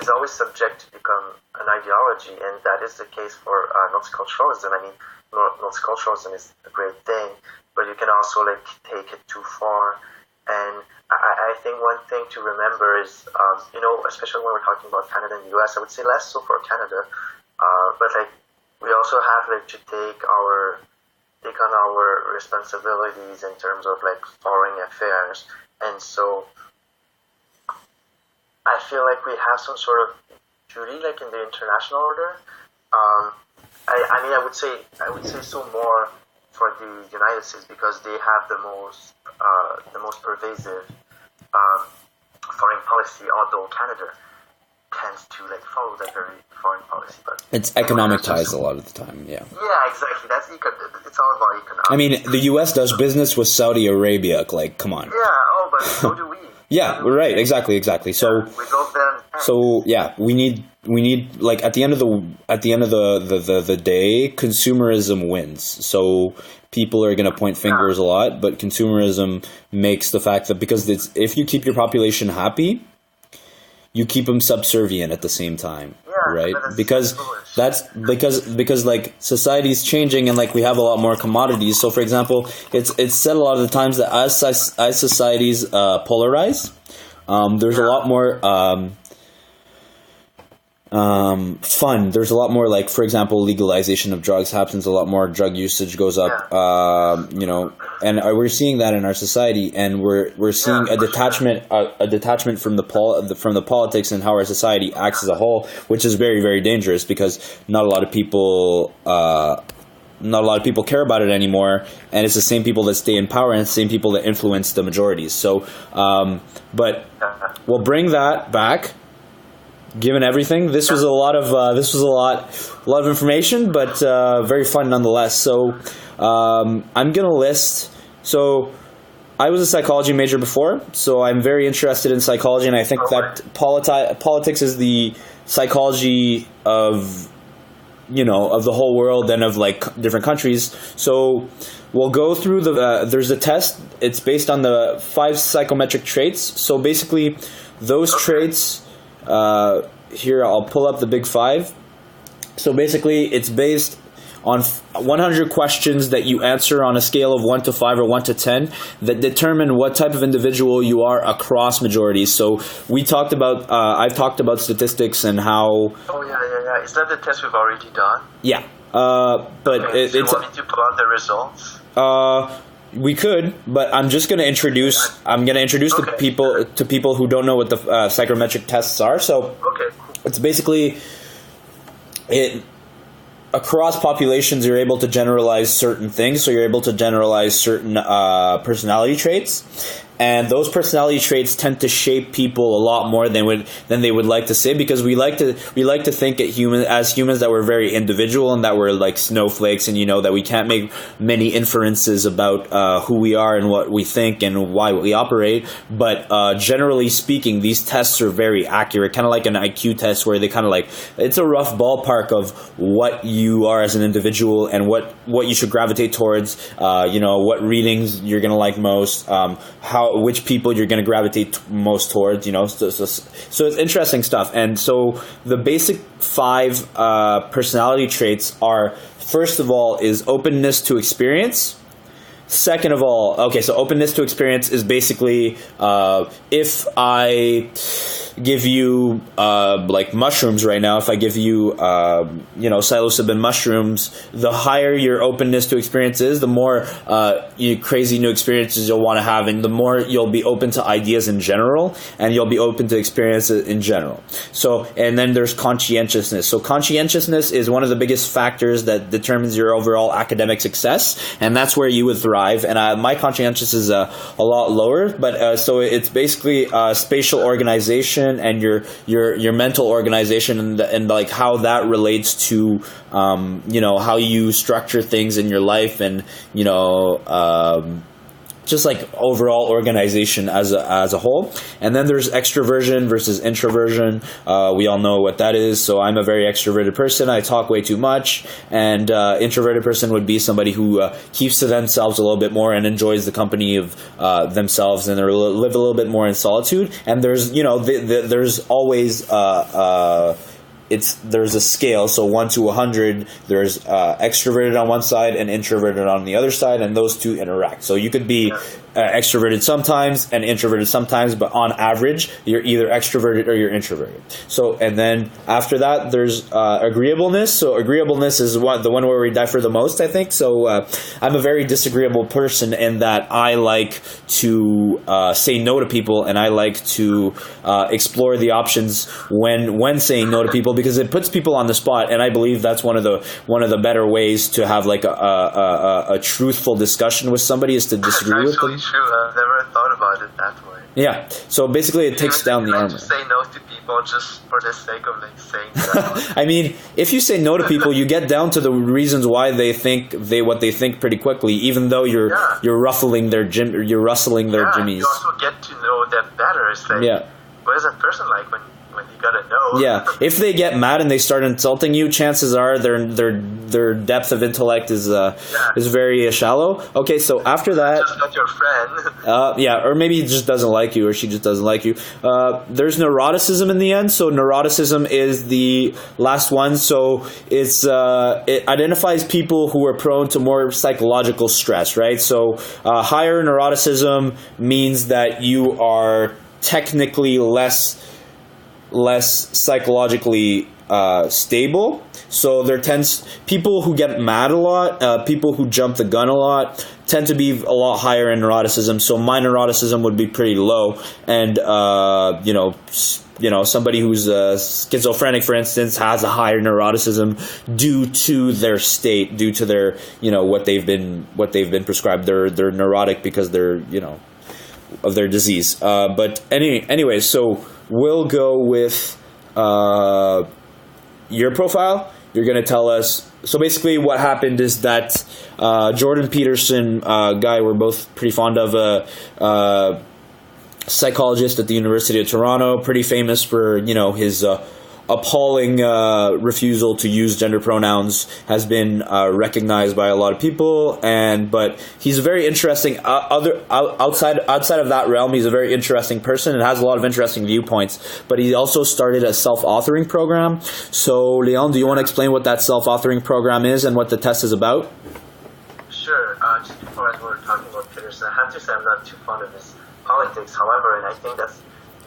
is always subject to become an ideology, and that is the case for multiculturalism. I mean, multiculturalism is a great thing, but you can also take it too far. And I think one thing to remember is, especially when we're talking about Canada and the US, I would say less so for Canada, but we also have to take on our responsibilities in terms of foreign affairs. And so I feel like we have some sort of duty in the international order. I mean, I would say so more for the United States, because they have the most pervasive foreign policy, although Canada tends to follow that very foreign policy. But it's economic ties a lot of the time, yeah. Yeah, exactly. It's all about economics. I mean, the U.S. does business with Saudi Arabia. Come on. Yeah. Oh, but so do we. Yeah, right. Exactly. So we built them So yeah, we need like at the end of the day, consumerism wins. So people are going to point fingers a lot, but consumerism makes the fact that because if you keep your population happy, you keep them subservient at the same time, right? Because like society's changing and like we have a lot more commodities. So for example, it's said a lot of the times that as societies polarize, there's a lot more fun. There's a lot more, like, for example, legalization of drugs happens, a lot more drug usage goes up, and we're seeing that in our society, and we're seeing a detachment from the politics and how our society acts as a whole, which is very, very dangerous because not a lot of people care about it anymore, and it's the same people that stay in power and it's the same people that influence the majorities. So, but we'll bring that back. Given everything, this was a lot of information, but very fun nonetheless. So I'm gonna list. So I was a psychology major before, so I'm very interested in psychology, and I think that politics is the psychology of the whole world and of like different countries. So we'll go through there's a test. It's based on the 5 psychometric traits. So basically, those traits. Here, I'll pull up the big 5. So basically, it's based on 100 questions that you answer on a scale of 1 to 5 or 1 to 10 that determine what type of individual you are across majorities. So we talked about, I've talked about statistics and how... Oh, yeah. Is that the test we've already done? Yeah. But okay, so you want me to pull out the results? We could, but I'm just going to introduce. I'm going to introduce the people who don't know what the psychometric tests are. So it's basically across populations, you're able to generalize certain things. So you're able to generalize certain personality traits. And those personality traits tend to shape people a lot more than they would like to say, because we like to think as humans that we're very individual and that we're like snowflakes, and that we can't make many inferences about who we are and what we think and why we operate. But generally speaking, these tests are very accurate, kind of like an IQ test, where they kind of like, it's a rough ballpark of what you are as an individual and what you should gravitate towards. What readings you're gonna like most, which people you're going to gravitate most towards, so it's interesting stuff. And so the basic 5 personality traits are, first of all, is openness to experience. Second of all, so openness to experience is basically if I give you like mushrooms right now, if I give you psilocybin mushrooms, the higher your openness to experience is, the more crazy new experiences you'll want to have, and the more you'll be open to ideas in general, and you'll be open to experiences in general. So, and then there's conscientiousness. So conscientiousness is one of the biggest factors that determines your overall academic success, and that's where you would thrive. And my conscientiousness is a lot lower, but so it's basically spatial organization and your mental organization and like how that relates to how you structure things in your life, and just like overall organization as a whole. And then there's extraversion versus introversion. We all know what that is. So I'm a very extroverted person. I talk way too much. And introverted person would be somebody who keeps to themselves a little bit more and enjoys the company of themselves, and they live a little bit more in solitude. And there's there's always there's a scale, so 1 to 100. There's extroverted on one side and introverted on the other side, and those two interact. So you could be extroverted sometimes and introverted sometimes, but on average, you're either extroverted or you're introverted. So, and then after that, there's agreeableness. So agreeableness is the one where we differ the most, I think. So I'm a very disagreeable person in that I like to say no to people, and I like to explore the options when saying no to people, because it puts people on the spot, and I believe that's one of the better ways to have like a truthful discussion with somebody, is to disagree with them. True. I've never thought about it that way. Yeah. So basically, it takes down the armor. To say no to people just for the sake of like saying that. I mean, if you say no to people, you get down to the reasons why they think what they think pretty quickly, even though you're ruffling their jimmies. You also get to know them better. It's like, what is that person like when you gotta know? Yeah, if they get mad and they start insulting you, chances are their depth of intellect is very shallow. Okay, so after that, just not your friend. yeah, or maybe he just doesn't like you, or she just doesn't like you. There's neuroticism in the end. So neuroticism is the last one. So it identifies people who are prone to more psychological stress, right? So higher neuroticism means that you are technically less psychologically stable. So there tends people who get mad a lot, people who jump the gun a lot, tend to be a lot higher in neuroticism. So my neuroticism would be pretty low, and somebody who's schizophrenic, for instance, has a higher neuroticism due to their state, due to their what they've been prescribed. They're neurotic because they're of their disease. But anyway, so we'll go with your profile. You're going to tell us. So basically what happened is that Jordan Peterson, guy we're both pretty fond of, psychologist at the University of Toronto, pretty famous for, his appalling refusal to use gender pronouns, has been recognized by a lot of people, but he's a very interesting outside of that realm. He's a very interesting person and has a lot of interesting viewpoints. But he also started a self-authoring program. So, Leon, do you want to explain what that self-authoring program is and what the test is about? Sure. Just before we were talking about Peterson, I have to say I'm not too fond of his politics. However, and I think that's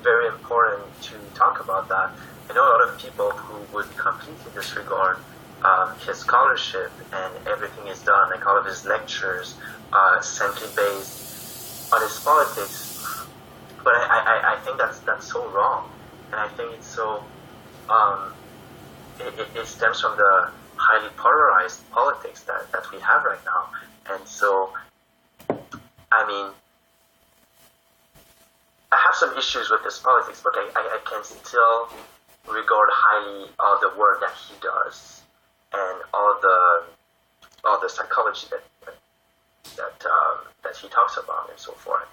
very important to talk about that. I know a lot of people who would completely disregard his scholarship and everything he's done, like all of his lectures, simply based on his politics. But I think that's so wrong, and I think it's so. It stems from the highly polarized politics that we have right now, and so I mean. I have some issues with his politics, but I can still regard highly all the work that he does and all the psychology that he talks about and so forth.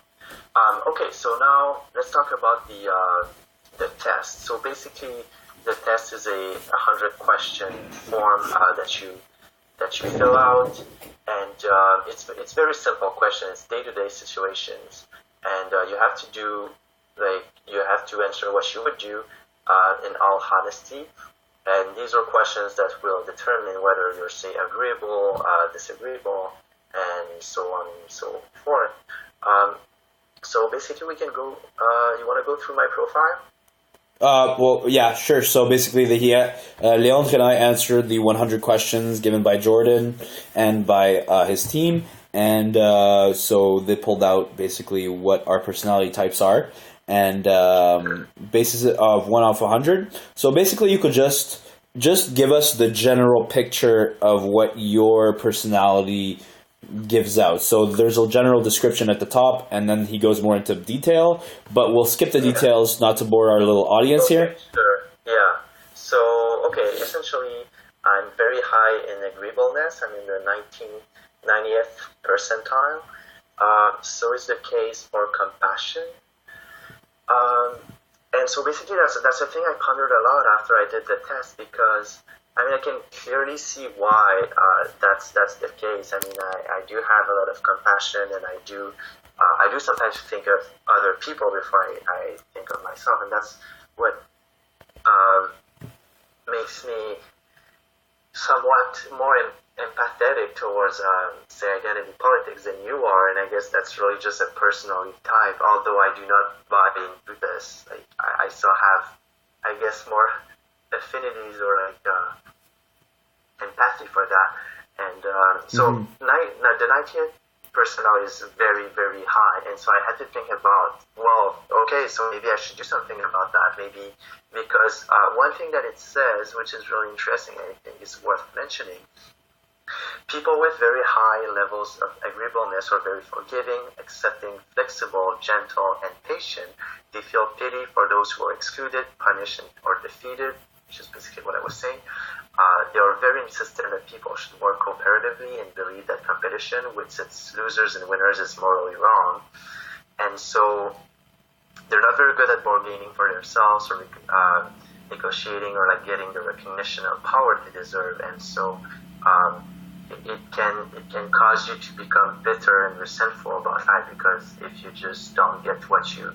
Okay, so now let's talk about the test. So basically, the test is a 100-question form that you fill out, and it's very simple questions, day-to-day situations. And you have to answer what you would do in all honesty. And these are questions that will determine whether you're, say, agreeable, disagreeable, and so on and so forth. So basically we can go, you want to go through my profile? Well, yeah, sure. So basically, Leandre and I answered the 100 questions given by Jordan and by his team. And so they pulled out basically what our personality types are, and basis of 1 out of 100. So basically, you could just give us the general picture of what your personality gives out. So there's a general description at the top, and then he goes more into detail. But we'll skip the details, not to bore our little audience here. Sure. Yeah. So essentially, I'm very high in agreeableness. I'm in the 90th percentile. So is the case for compassion. And so basically that's a thing I pondered a lot after I did the test, because I can clearly see why that's the case. I do have a lot of compassion, and I do sometimes think of other people before I think of myself, and that's what makes me somewhat more empathetic towards, say, identity politics than you are, and I guess that's really just a personality type, although I do not buy into this. I still have, I guess, more affinities or empathy for that. And so the 90th percentile is very, very high, and so I had to think about, well, okay, so maybe I should do something about that, maybe, because one thing that it says, which is really interesting, I think is worth mentioning. People with very high levels of agreeableness are very forgiving, accepting, flexible, gentle, and patient. They feel pity for those who are excluded, punished, or defeated, which is basically what I was saying. They are very insistent that people should work cooperatively and believe that competition with its losers and winners is morally wrong. And so they're not very good at bargaining for themselves or negotiating or like getting the recognition and power they deserve, and so it can cause you to become bitter and resentful about life, because if you just don't get what you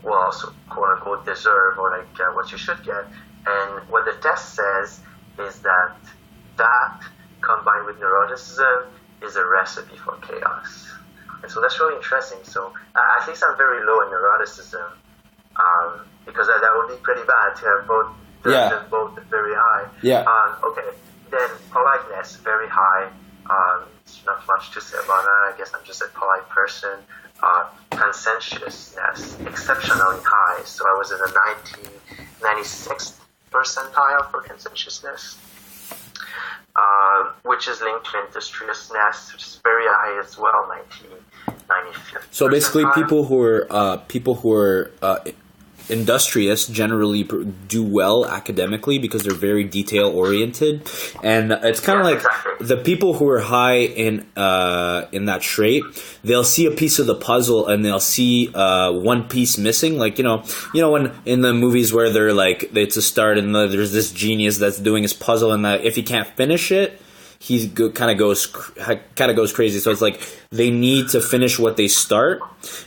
also quote unquote deserve, or like what you should get. And what the test says is that combined with neuroticism is a recipe for chaos. And so that's really interesting. So at least I'm very low in neuroticism, because that would be pretty bad to have both very high. Yeah. Okay. Then politeness, very high. Not much to say about that. I guess I'm just a polite person. Conscientiousness, exceptionally high. So I was in the 96th percentile for conscientiousness, which is linked to industriousness, which is very high as well, 95th. So basically, people who are industrious generally do well academically because they're very detail oriented, and it's kind of like exactly. The people who are high in that trait, they'll see a piece of the puzzle and they'll see one piece missing, like you know when in the movies where they're like it's a start and there's this genius that's doing his puzzle, and if he can't finish it, he kind of goes crazy. So it's like they need to finish what they start,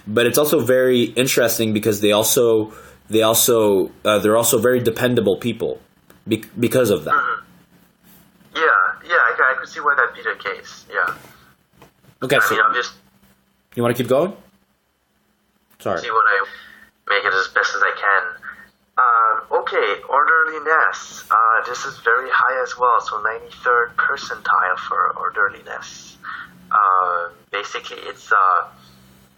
but it's also very interesting because they're also very dependable people because of that. Mm-hmm. Yeah, I could see why that'd be the case. Yeah. Okay, so I'm just. You want to keep going? Sorry. See what I make it as best as I can. Okay, orderliness. This is very high as well, so 93rd percentile for orderliness. Basically, it's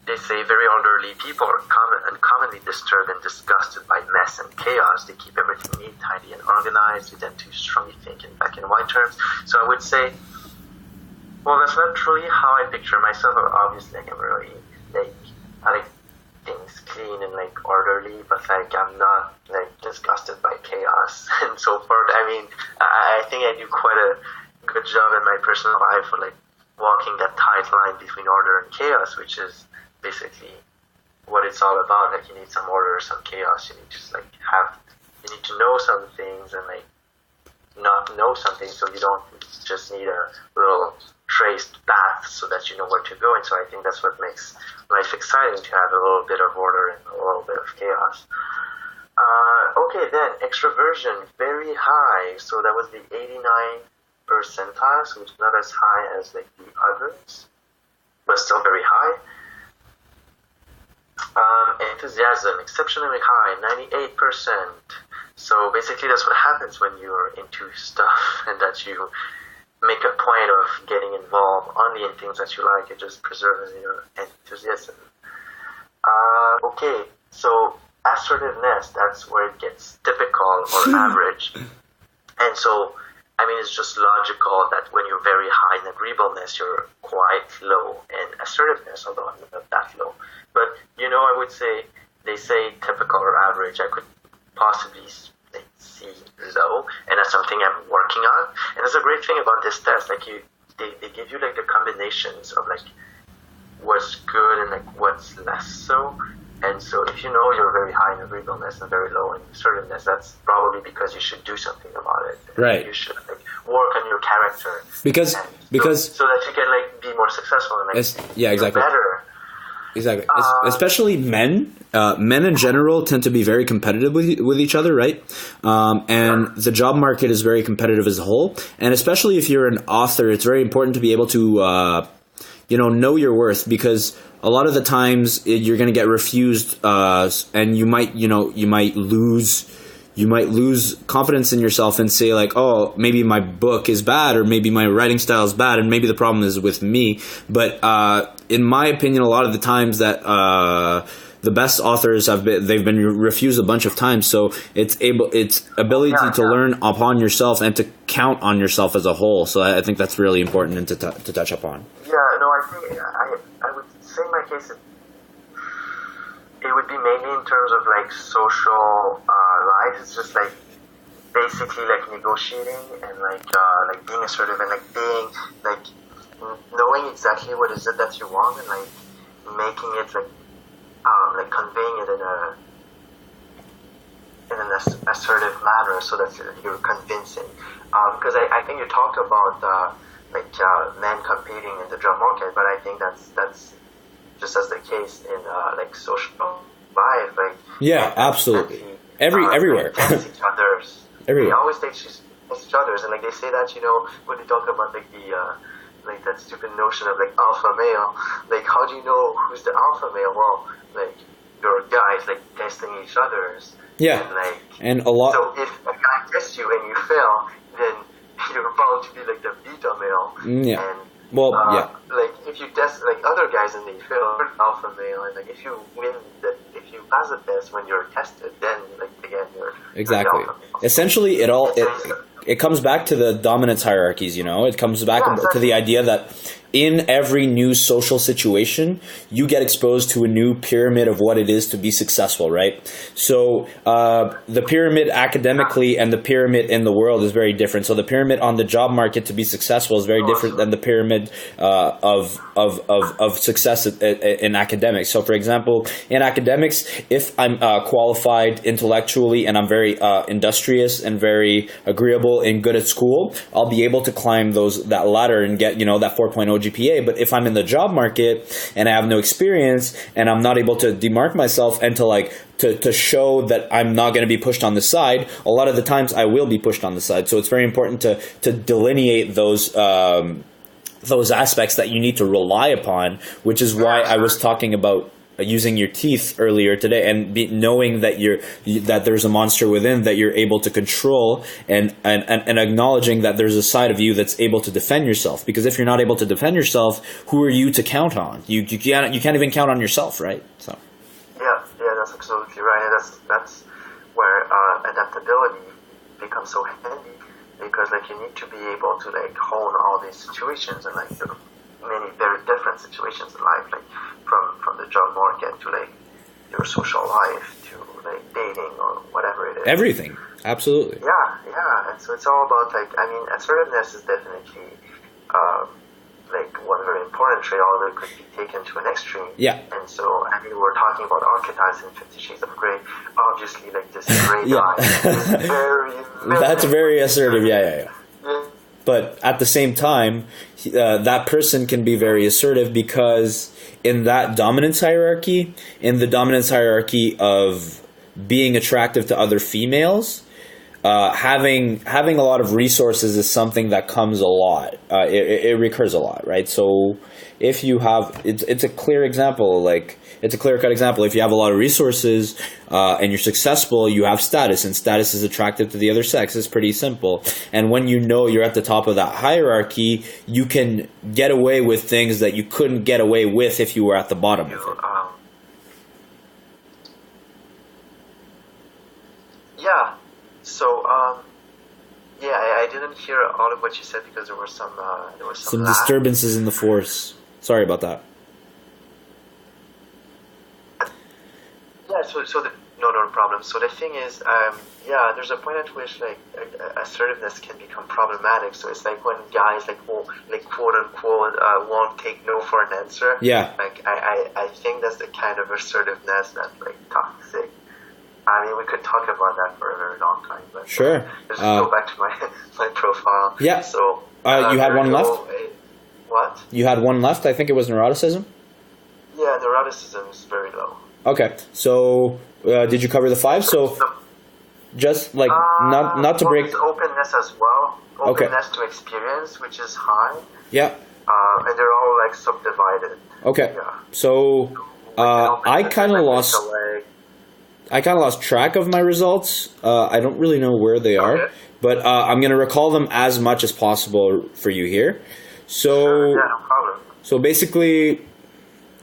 they say very orderly people are commonly disturbed and disgusted by mess and chaos. They keep everything neat, tidy, and organized. They tend to strongly think in black and white terms. So I would say, well, that's not truly how I picture myself. Obviously, I'm really I like things clean and like orderly, but like I'm not like disgusted by chaos and so forth. I mean, I think I do quite a good job in my personal life for like walking that tight line between order and chaos, which is basically what it's all about. Like you need some order or some chaos. You need to you need to know some things and like not know something, so you don't just need a little traced path so that you know where to go. And so I think that's what makes life exciting, to have a little bit of order and a little bit of chaos. Okay, then extraversion, very high. So that was the 89 percentile, so it's not as high as like the others, but still very high. Enthusiasm, exceptionally high, 98%. So basically that's what happens when you're into stuff and that you make a point of getting involved only in things that you like. It just preserves your enthusiasm. Okay, so assertiveness, that's where it gets typical or average. And so, I mean, it's just logical that when you're very high in agreeableness, you're quite low in assertiveness, although I'm not that low. But, I would say, they say typical or average. I could possibly see low, and that's something I'm working on. And that's a great thing about this test. Like they give you like the combinations of like what's good and like what's less so. And so if you know you're very high in agreeableness and very low in assertiveness, that's probably because you should do something about it. Right. You should like work on your character. Because so that you can like be more successful and like exactly. better. Exactly. Especially men. Men in general tend to be very competitive with each other, right? And the job market is very competitive as a whole. And especially if you're an author, it's very important to be able to, know your worth, because a lot of the times you're going to get refused, and you might lose confidence in yourself and say like, oh, maybe my book is bad, or maybe my writing style is bad, and maybe the problem is with me. But in my opinion, a lot of the times that the best authors they've been refused a bunch of times. So it's ability to learn upon yourself and to count on yourself as a whole. So I think that's really important and to touch upon. Yeah, no, I think I would say in my case it would be mainly in terms of like social life. It's just like basically like negotiating and like being assertive and like being like knowing exactly what is it that you want and like making it like like conveying it in an assertive manner so that you're convincing. Because I think you talked about men competing in the job market, but I think that's just as the case in like social life. Like absolutely, everywhere. Test each other's. Everywhere. They always test each other's, and like they say that when they talk about like the like that stupid notion of like alpha male. Like how do you know who's the alpha male? Well, like your guys like testing each other's. Yeah. And a lot. So if a guy tests you and you fail, then you're bound to be like the beta male. Yeah. And, like if you test like other guys and they fail, you're alpha male, and like if you pass the test when you're tested, then like again you're exactly. Essentially, it comes back to the dominance hierarchies. It comes back to the idea that in every new social situation, you get exposed to a new pyramid of what it is to be successful, right? So the pyramid academically and the pyramid in the world is very different. So the pyramid on the job market to be successful is very different than the pyramid of success in academics. So for example, in academics, if I'm qualified intellectually and I'm very industrious and very agreeable and good at school, I'll be able to climb that ladder and get that 4.0 GPA. But if I'm in the job market and I have no experience and I'm not able to demark myself and to show that I'm not going to be pushed on the side, a lot of the times I will be pushed on the side. So it's very important to delineate those aspects that you need to rely upon, which is why I was talking about using your teeth earlier today and knowing that that there's a monster within that you're able to control and acknowledging that there's a side of you that's able to defend yourself. Because if you're not able to defend yourself, who are you to count on? You can't even count on yourself, right? So yeah, that's absolutely right. And that's where adaptability becomes so handy, because like you need to be able to like hone all these situations and like many very different situations in life, like from the job market to like your social life to like dating or whatever it is. Everything, absolutely. Yeah, and so it's all about like assertiveness is definitely like one very important trait, although it could be taken to an extreme. Yeah. And so we're talking about archetypes in 50 Shades of Grey. Obviously, like this gray guy is very that's very assertive. Yeah. But at the same time, that person can be very assertive because in that dominance hierarchy, in the dominance hierarchy of being attractive to other females, having a lot of resources is something that comes a lot. It recurs a lot, right? So if you have, it's a clear example, like it's a clear-cut example. If you have a lot of resources and you're successful, you have status, and status is attractive to the other sex. It's pretty simple. And when you know you're at the top of that hierarchy, you can get away with things that you couldn't get away with if you were at the bottom of it. Yeah. So, I didn't hear all of what you said because there were some disturbances in the force. Sorry about that. Yeah, no problem. So the thing is, there's a point at which like assertiveness can become problematic. So it's like when guys like quote unquote won't take no for an answer. Yeah. Like I think that's the kind of assertiveness that's like toxic. I mean, we could talk about that for a very long time. But sure. Let's just go back to my profile. Yeah. So you had one left. What? You had one left. I think it was neuroticism. Yeah, neuroticism is very low. Okay, so did you cover the 5? So just like not to break. Openness as well. Openness to experience, which is high. Yeah. And they're all like subdivided. Okay. Yeah. So I kind of lost track of my results. I don't really know where they are, okay. But I'm going to recall them as much as possible for you here. So yeah, no problem. So basically,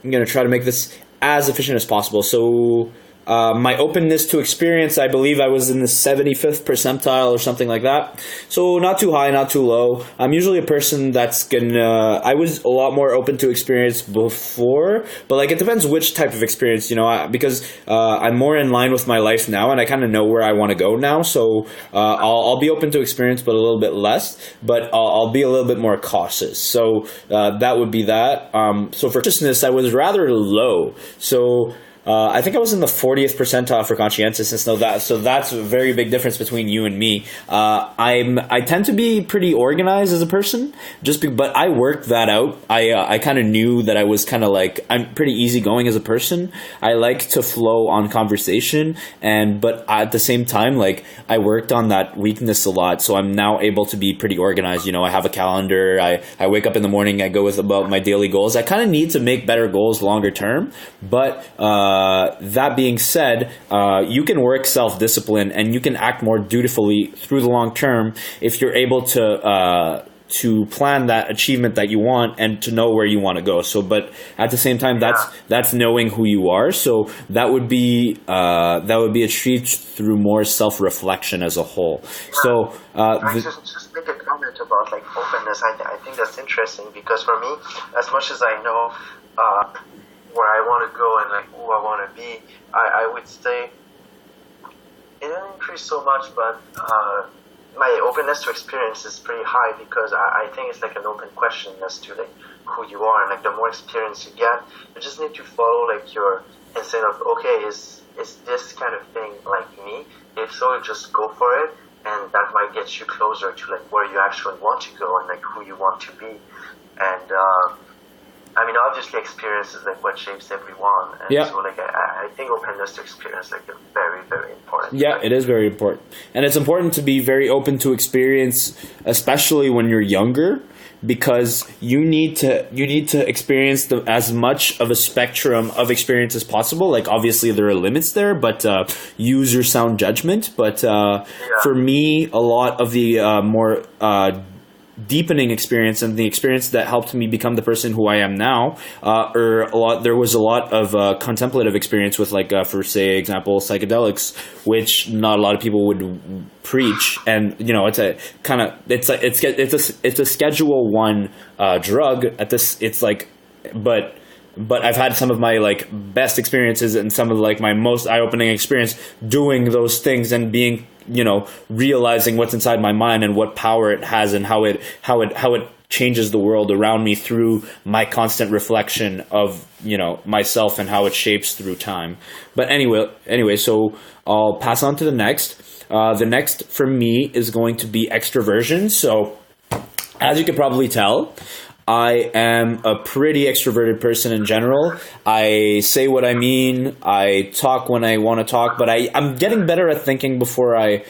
I'm going to try to make this as efficient as possible. So my openness to experience, I believe I was in the 75th percentile or something like that. So not too high, not too low. I'm usually a person that's I was a lot more open to experience before, but like it depends which type of experience, because I'm more in line with my life now and I kind of know where I want to go now. So I'll be open to experience, but a little bit less, but I'll be a little bit more cautious. So that would be that. So for consciousness, I was rather low. So I think I was in the 40th percentile for conscientiousness. So that's a very big difference between you and me. I tend to be pretty organized as a person, but I worked that out. I kind of knew that I was kind of like, I'm pretty easygoing as a person. I like to flow on conversation, but at the same time, like, I worked on that weakness a lot. So I'm now able to be pretty organized. I have a calendar. I wake up in the morning. I go with about my daily goals. I kind of need to make better goals longer term, but that being said, you can work self-discipline and you can act more dutifully through the long term if you're able to plan that achievement that you want and to know where you want to go. So, but at the same time, that's knowing who you are. So that would be achieved through more self-reflection as a whole. So just make a comment about like openness. I think that's interesting because for me, as much as I know where I want to go and like who I want to be, I would say it didn't increase so much, but my openness to experience is pretty high because I think it's like an open question as to like who you are, and like the more experience you get, you just need to follow like your instinct of, okay, is this kind of thing like me? If so, just go for it, and that might get you closer to like where you actually want to go and like who you want to be. And I mean, obviously, experience is like what shapes everyone. And so, like, I think openness to experience like is very, very important. Yeah, it is very important, and it's important to be very open to experience, especially when you're younger, because you need to experience as much of a spectrum of experience as possible. Like, obviously, there are limits there, but use your sound judgment. But for me, a lot of the more deepening experience and the experience that helped me become the person who I am now, there was a lot of contemplative experience with, like, for say example, psychedelics, which not a lot of people would preach. And it's a kind of it's a Schedule 1 drug at this. It's like, but I've had some of my like best experiences and some of like my most eye-opening experience doing those things and being, realizing what's inside my mind and what power it has and how it changes the world around me through my constant reflection of, myself and how it shapes through time. But anyway, so I'll pass on to the next. The next for me is going to be extraversion. So as you could probably tell, I am a pretty extroverted person in general. I say what I mean. I talk when I want to talk, but I'm getting better at thinking before I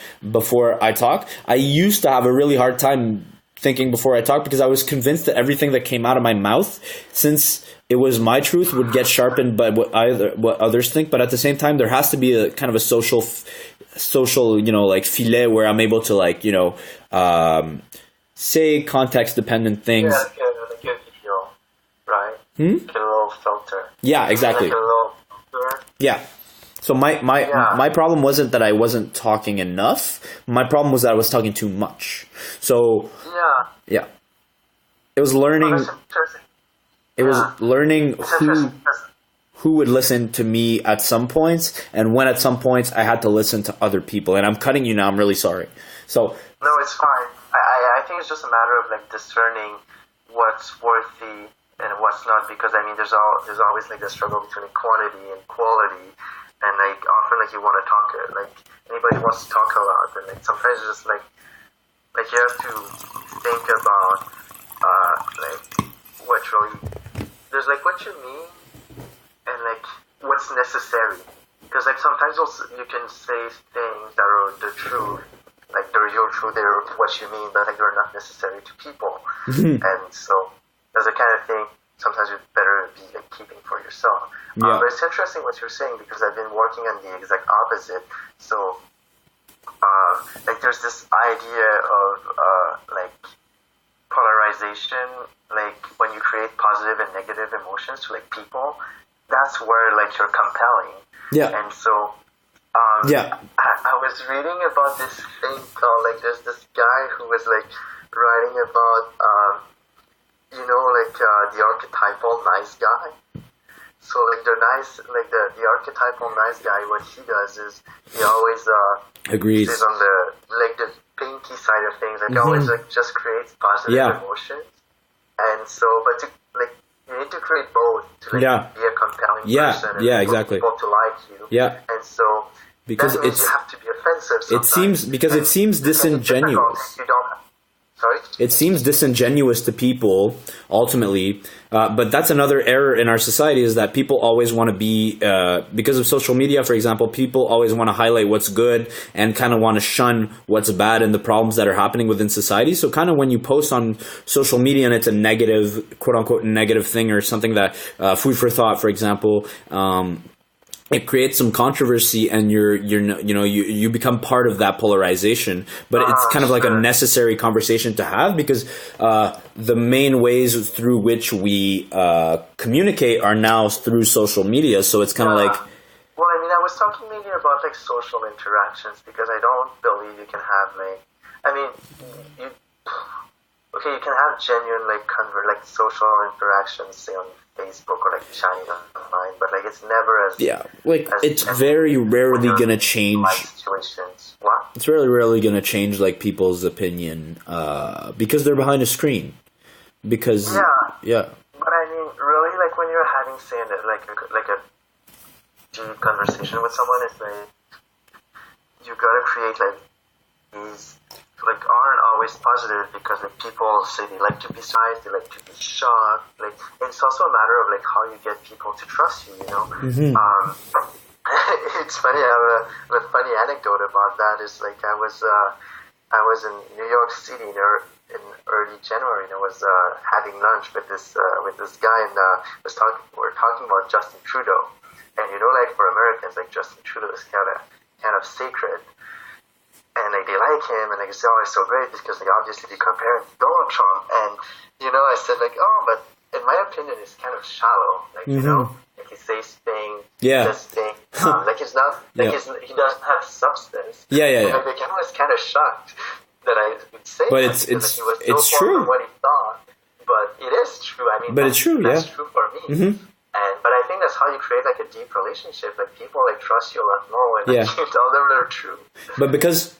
talk. I used to have a really hard time thinking before I talk because I was convinced that everything that came out of my mouth, since it was my truth, would get sharpened by what others think. But at the same time, there has to be a kind of a social, like filet where I'm able to like, say context dependent things. Yeah, like a video, right? Like a little filter. Yeah, exactly. Like a little filter. Yeah. So my problem wasn't that I wasn't talking enough. My problem was that I was talking too much. So yeah. It was learning. It was learning who would listen to me at some points, and when at some points I had to listen to other people. And I'm cutting you now. I'm really sorry. So no, it's fine. I think it's just a matter of like discerning what's worthy and what's not, because I mean there's always like the struggle between quantity and quality, and like often like you want to talk, like anybody wants to talk a lot, and like sometimes it's just like you have to think about like what really there's like what you mean and like what's necessary, because like sometimes also you can say things that are the truth, like the real truth, they're what you mean, but like they're not necessary to people. And so that's the kind of thing sometimes you better be like keeping for yourself. But it's interesting what you're saying, because I've been working on the exact opposite. So like there's this idea of like polarization, like when you create positive and negative emotions to like people, that's where like you're compelling. And so I was reading about this thing called, like, there's this guy who was like writing about the archetypal nice guy. So like the archetypal nice guy, what he does is he always agrees is on the pinky side of things, like always like just creates positive emotions. And so, but to like you need to create both to like be a compelling person and exactly. people to like you. Yeah. And so because that means you have to be offensive sometimes. It seems disingenuous. You don't. Sorry? It seems disingenuous to people ultimately, but that's another error in our society, is that people always want to be, because of social media, for example, people always want to highlight what's good and kind of want to shun what's bad and the problems that are happening within society. So kind of when you post on social media and it's a negative, quote unquote, negative thing or something that, food for thought, for example, it creates some controversy, and you become part of that polarization. But it's kind of like a necessary conversation to have, because the main ways through which we communicate are now through social media. So it's kind of like. Well, I mean, I was talking mainly about like social interactions, because I don't believe you can have you can have genuine like social interactions, say on Facebook or like chatting online, but like it's never as it's very rarely gonna change situations. What? It's really rarely gonna change like people's opinion because they're behind a screen. Because But I mean, really, like when you're having say like a deep conversation with someone, it's like you gotta create like these like aren't always positive, because like people say they like to be surprised, they like to be shocked. Like it's also a matter of like how you get people to trust you. You know, it's funny. I have a funny anecdote about that. Is like I was in New York City in early January, and I was having lunch with this guy, and we're talking about Justin Trudeau, and you know, like for Americans, like Justin Trudeau is kind of sacred. And like they like him, and like it's always so great because like obviously they compare him to Donald Trump, and you know I said like, oh, but in my opinion it's kind of shallow, like you know, like he says things, says things, like it's not like he doesn't have substance. And, like the camera was kind of shocked that I would say, but that, it's he was so true. What he thought, but it is true. I mean, but it's true. That's true for me. But I think that's how you create like a deep relationship. Like people like trust you a lot more when you tell them they're true. But because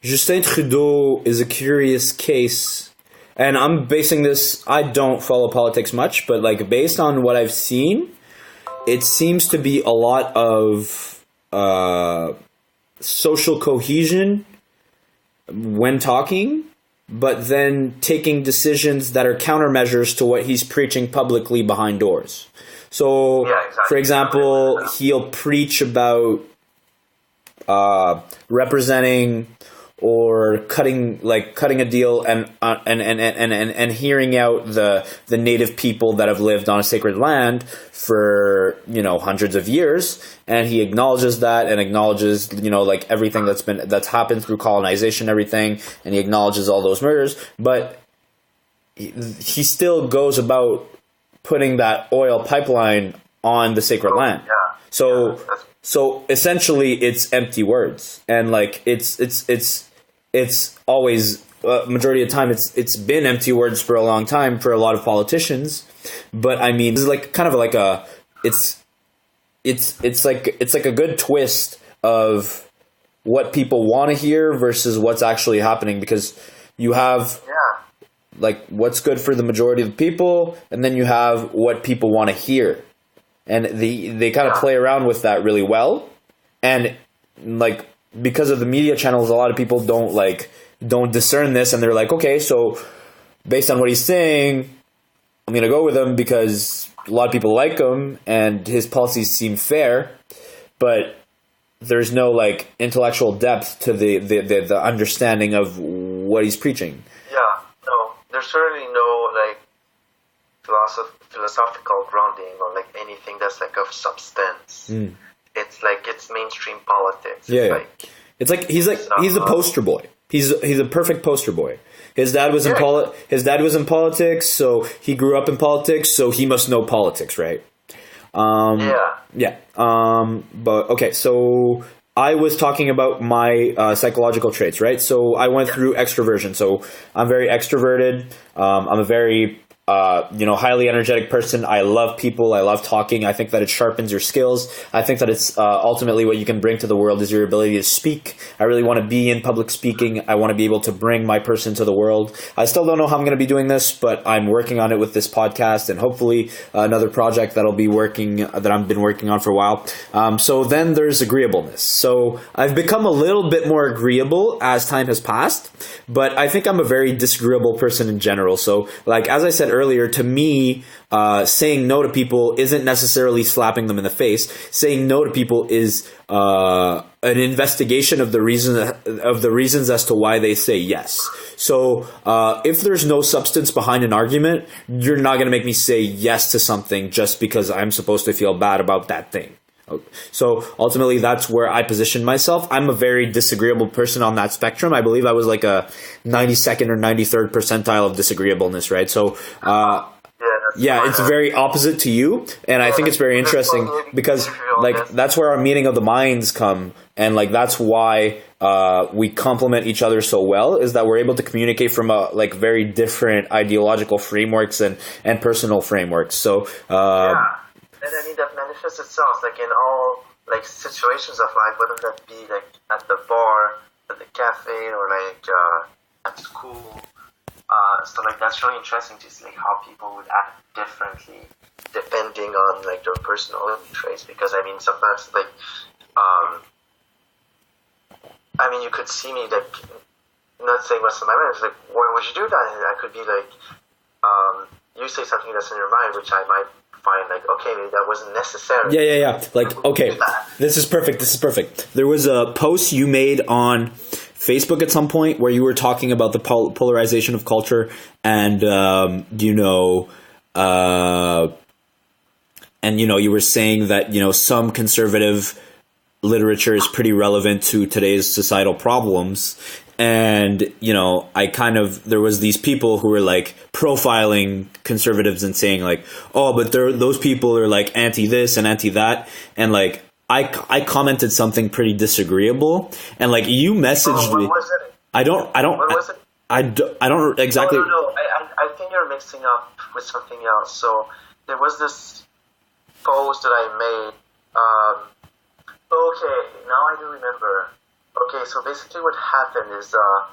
Justin Trudeau is a curious case, and I'm basing this, I don't follow politics much, but like based on what I've seen, it seems to be a lot of social cohesion when talking, but then taking decisions that are countermeasures to what he's preaching publicly behind doors. So, for example, he'll preach about representing or cutting a deal and hearing out the native people that have lived on a sacred land for hundreds of years, and he acknowledges that and acknowledges like everything that's happened through colonization, everything, and he acknowledges all those murders, but he still goes about putting that oil pipeline on the sacred land. So essentially, it's empty words, and like it's always majority of the time it's been empty words for a long time for a lot of politicians. But I mean, this is like kind of like it's like a good twist of what people want to hear versus what's actually happening, because you have like what's good for the majority of the people, and then you have what people want to hear. And they kind of play around with that really well. And like because of the media channels, a lot of people don't discern this, and they're like, okay, so based on what he's saying, I'm going to go with him because a lot of people like him and his policies seem fair, but there's no like intellectual depth to the understanding of what he's preaching. There's certainly no like philosophical grounding or like anything that's like of substance. It's like it's mainstream politics. It's like he's a poster boy. He's a perfect poster boy. His dad was in politics, so he grew up in politics, so he must know politics, right? But okay, so I was talking about my psychological traits, right? So I went through extraversion. So I'm very extroverted. I'm a very highly energetic person. I love people. I love talking. I think that it sharpens your skills. I think that it's ultimately what you can bring to the world is your ability to speak. I really want to be in public speaking. I want to be able to bring my person to the world. I still don't know how I'm going to be doing this, but I'm working on it with this podcast and hopefully another project that I've been working on for a while. So then there's agreeableness. So I've become a little bit more agreeable as time has passed, but I think I'm a very disagreeable person in general. So like, as I said earlier, to me, saying no to people isn't necessarily slapping them in the face. Saying no to people is an investigation of the reasons as to why they say yes. So if there's no substance behind an argument, you're not going to make me say yes to something just because I'm supposed to feel bad about that thing. So ultimately, that's where I position myself. I'm a very disagreeable person on that spectrum. I believe I was like a 92nd or 93rd percentile of disagreeableness, right? So it's very opposite to you, and I think it's very interesting because like that's where our meeting of the minds come, and like that's why we complement each other so well, is that we're able to communicate from like very different ideological frameworks and personal frameworks. So and I mean that manifests itself like in all like situations of life, whether that be like at the bar, at the cafe, or like at school. So like that's really interesting to see like how people would act differently depending on like their personality traits. Because I mean sometimes like I mean you could see me like not saying what's in my mind. It's like, why would you do that? And I could be like you say something that's in your mind, which I might find like, okay, maybe that wasn't necessary. Yeah. Like, okay, this is perfect. There was a post you made on Facebook at some point where you were talking about the polarization of culture and, you were saying that, some conservative literature is pretty relevant to today's societal problems. And, there was these people who were like profiling conservatives and saying like, oh, but those people are like anti this and anti that. And like, I commented something pretty disagreeable and like you messaged me. What was it? I don't exactly. No. I think you're mixing up with something else. So there was this post that I made. Okay, now I do remember. Okay, so basically what happened is I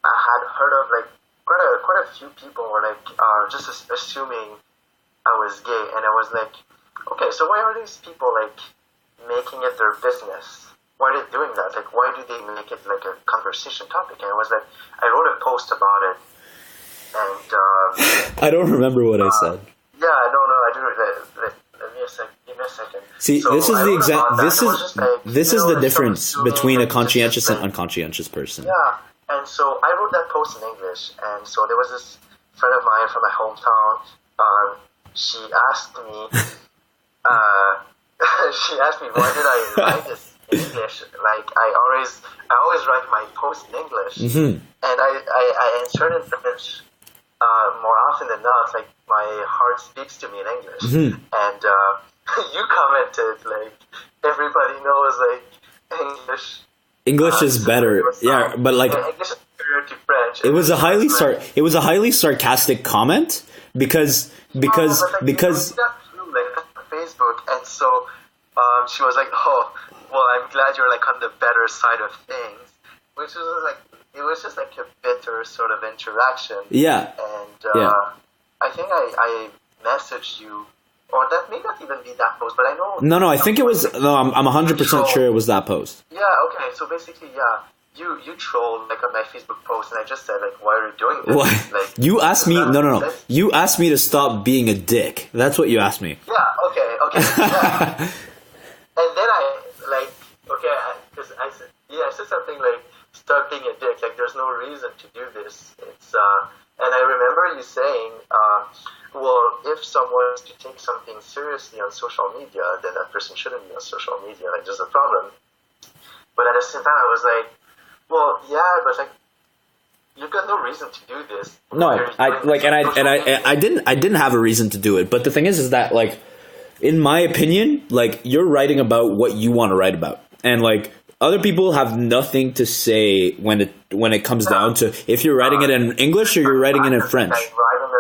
had heard of like quite a few people were like just assuming I was gay, and I was like, okay, so why are these people like making it their business? Why are they doing that? Like, why do they make it like a conversation topic? And I was like, I wrote a post about it, and I don't remember what I said. Yeah, no, I do. Give me a second. See, so this is the exact. This is the difference between a conscientious and unconscientious person. Yeah, and so I wrote that post in English, and so there was this friend of mine from my hometown. She asked me. She asked me why did I write this in English? Like I always write my post in English, and I answered in French. More often than not, like my heart speaks to me in English, and you commented like everybody knows like English is better, yeah, but like English is superior to French. It was a highly sarcastic comment because like, that through, like on Facebook, and so she was like, oh, well, I'm glad you're like on the better side of things, which was like. It was just like a bitter sort of interaction. Yeah. And I think I messaged you, or that may not even be that post, but I know. No, I think it was. No, I'm 100% sure it was that post. Yeah. Okay. So basically, you trolled like on my Facebook post, and I just said like, why are you doing this? What? Like, you asked me. No. You asked me to stop being a dick. That's what you asked me. Yeah. Okay. Yeah. And then I said something like. Start being a dick. Like, there's no reason to do this. It's and I remember you saying, well, if someone is to take something seriously on social media, then that person shouldn't be on social media. Like, there's a problem. But at the same time, I was like, well, yeah, but like, you've got no reason to do this. No, I didn't have a reason to do it. But the thing is that like, in my opinion, like you're writing about what you want to write about, and like. Other people have nothing to say when it comes down to if you're writing it in English or you're writing it in French. I write on the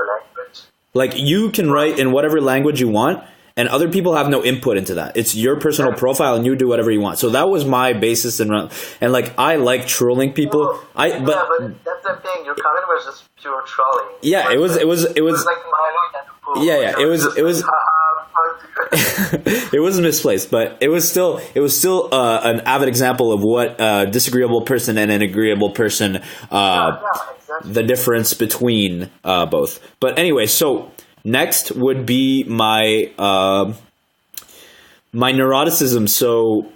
Like, you can write in whatever language you want, and other people have no input into that. It's your personal profile, and you do whatever you want. So that was my basis, and like, I like trolling people. But that's the thing. Your comment was just pure trolling. Yeah, it was like my yeah. It was. It was misplaced, but it was still an avid example of what a disagreeable person and an agreeable person, exactly. The difference between both. But anyway, so next would be my neuroticism. So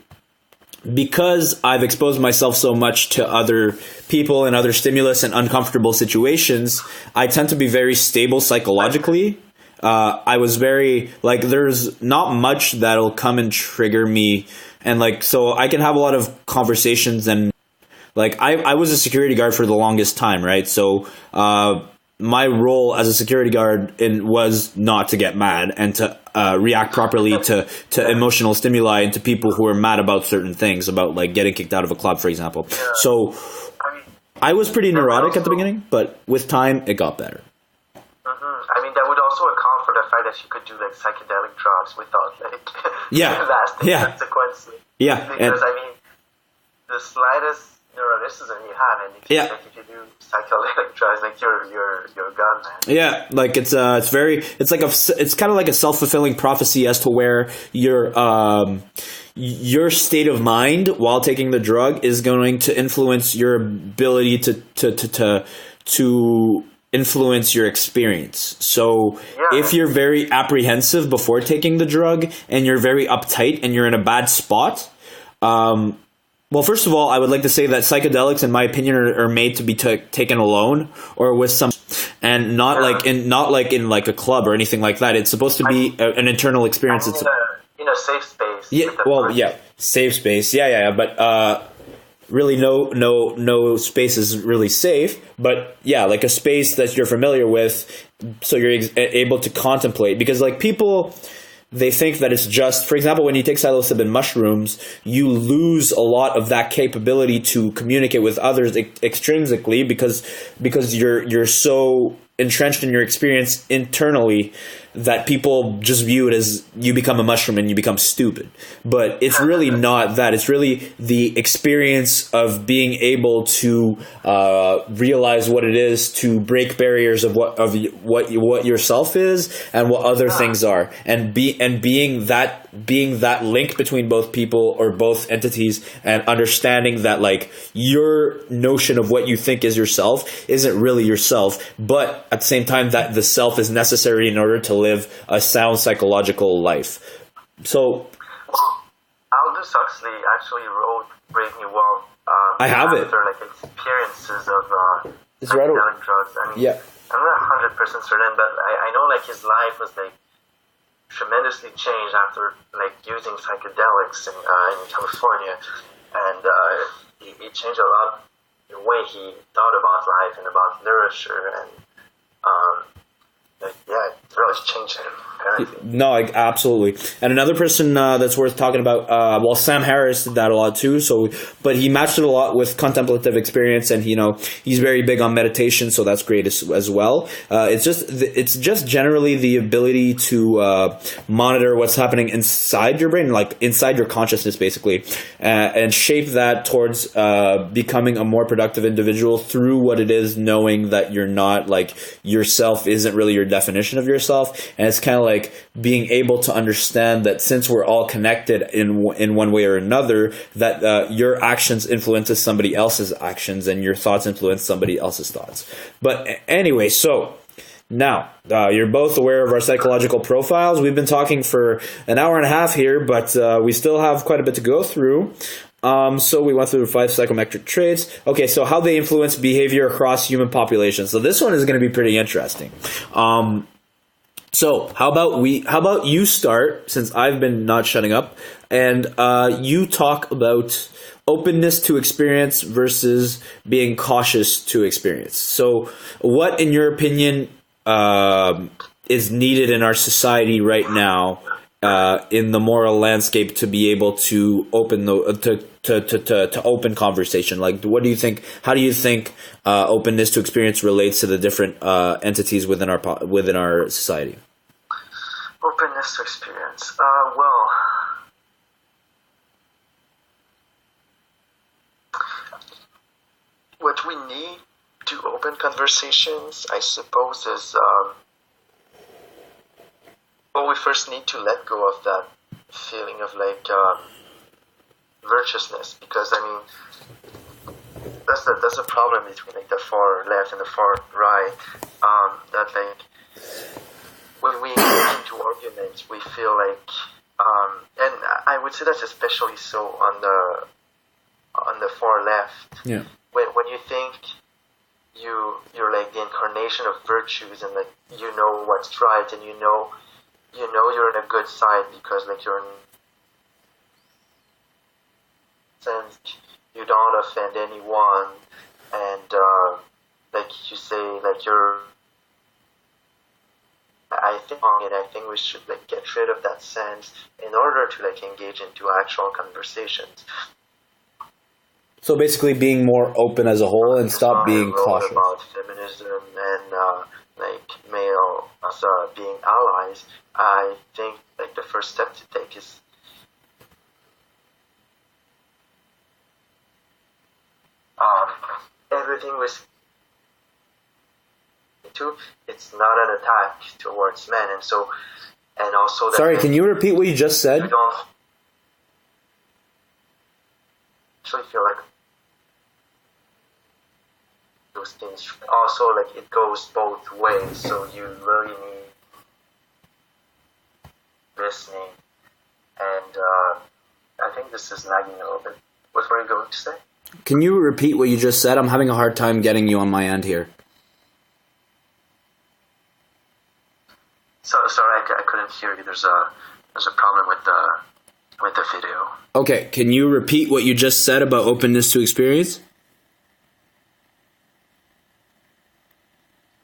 because I've exposed myself so much to other people and other stimulus and uncomfortable situations, I tend to be very stable psychologically. I was very, like, there's not much that'll come and trigger me. And, like, so I can have a lot of conversations, and, like, I was a security guard for the longest time, right? So my role as a security guard was not to get mad and to react properly to emotional stimuli and to people who are mad about certain things, about, like, getting kicked out of a club, for example. So I was pretty neurotic at the beginning, but with time, it got better. I mean, that would also account for the fact that you could do, like, psychedelic drugs without, like, lasting consequences. Yeah. Because, I mean, the slightest neuroticism you have, and if you do psychedelic drugs, like, you're gone, man. Yeah, like, it's kind of like a self-fulfilling prophecy as to where your state of mind while taking the drug is going to influence your ability to influence your experience. So if you're very apprehensive before taking the drug, and you're very uptight, and you're in a bad spot, well, first of all, I would like to say that psychedelics, in my opinion, are made to be taken alone or with some, and not like in like a club or anything like that. It's supposed to be an internal experience. It's in a safe space. Yeah. Well, safe space. Yeah. But really, no space is really safe. But yeah, like a space that you're familiar with, so you're able to contemplate. Because, like, people, they think that it's just, for example, when you take psilocybin mushrooms, you lose a lot of that capability to communicate with others extrinsically because you're so entrenched in your experience internally that people just view it as you become a mushroom and you become stupid. But it's really not that. It's really the experience of being able to realize what it is to break barriers of what yourself is and what other things are, and being that link between both people or both entities, and understanding that, like, your notion of what you think is yourself isn't really yourself, but at the same time that the self is necessary in order to live a sound psychological life. So Aldous Huxley actually wrote Brave New World. I have after, it. Like, experiences of it's right psychedelic drugs. I mean, I'm not 100% certain, but I know, like, his life was, like, tremendously changed after, like, using psychedelics in California, and it changed a lot the way he thought about life and about literature, and it really changed him. No, absolutely. And another person that's worth talking about, well, Sam Harris did that a lot too. So, but he matched it a lot with contemplative experience, and he's very big on meditation, so that's great as well. It's just generally the ability to monitor what's happening inside your brain, like inside your consciousness, basically, and shape that towards becoming a more productive individual through what it is, knowing that you're not, like, yourself isn't really your definition of yourself, and it's kind of like being able to understand that since we're all connected in one way or another, that your actions influences somebody else's actions, and your thoughts influence somebody else's thoughts. But anyway, so now you're both aware of our psychological profiles. We've been talking for an hour and a half here, but we still have quite a bit to go through. So we went through 5 psychometric traits. Okay, so how they influence behavior across human populations. So this one is going to be pretty interesting. So how about you start, since I've been not shutting up, and you talk about openness to experience versus being cautious to experience. So what, in your opinion, is needed in our society right now in the moral landscape to be able to open to open conversation? Like, what do you think? How do you think openness to experience relates to the different entities within our society? Openness to experience. Well, what we need to open conversations, I suppose, is well, we first need to let go of that feeling of like virtuousness, because I mean that's a problem between like the far left and the far right. That like when we engage into arguments, we feel like, and I would say that's especially so on the far left. Yeah. When you think you're like the incarnation of virtues, and like you know what's right, and you know you're in a good side because like you're in sense you don't offend anyone, and like you say like you're. I think we should like get rid of that sense in order to like engage into actual conversations. So basically, being more open as a whole and stop being cautious. About feminism and like male as being allies, I think like the first step to take is everything was to. It's not an attack towards men, and also. That Sorry, can you repeat what you just said? I don't actually feel like those things. Also, like it goes both ways, so you really need listening. And I think this is lagging a little bit. What were you going to say? Can you repeat what you just said? I'm having a hard time getting you on my end here. So sorry, I couldn't hear you. There's a problem with the video. Okay, can you repeat what you just said about openness to experience?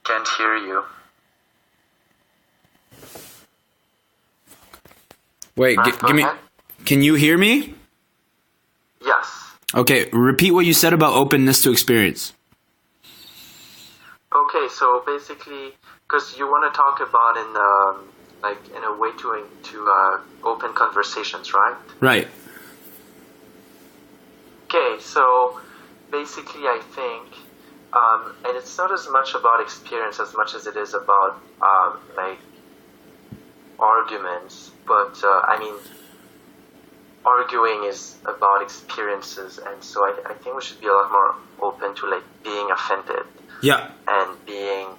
Can't hear you. Wait, give me. Ahead. Can you hear me? Yes. Okay, repeat what you said about openness to experience. Okay, so basically, because you want to talk about in a way to open conversations, right? Right. Okay, so basically, I think, and it's not as much about experience as much as it is about like arguments, but I mean, arguing is about experiences, and so I think we should be a lot more open to like being offended. Yeah. And being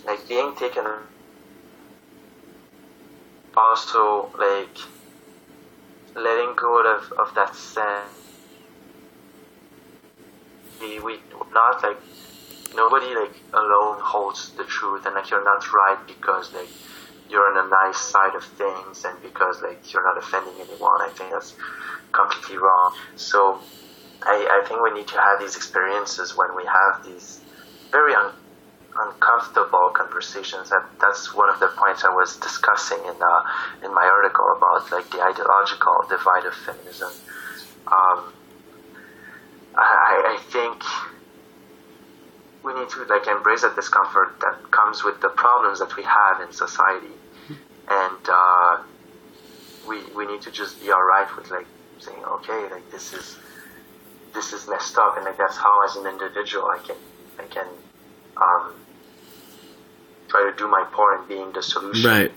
like being taken, also like letting go of that sense. We not like nobody like alone holds the truth, and like you're not right because like you're on a nice side of things, and because like you're not offending anyone. I think that's completely wrong. So I think we need to have these experiences when we have these very uncomfortable conversations. That's one of the points I was discussing in my article about like the ideological divide of feminism. I think we need to like embrace that discomfort that comes with the problems that we have in society, and we need to just be alright with like saying, okay, like this is messed up, and like that's how as an individual I can try to do my part in being the solution. Right.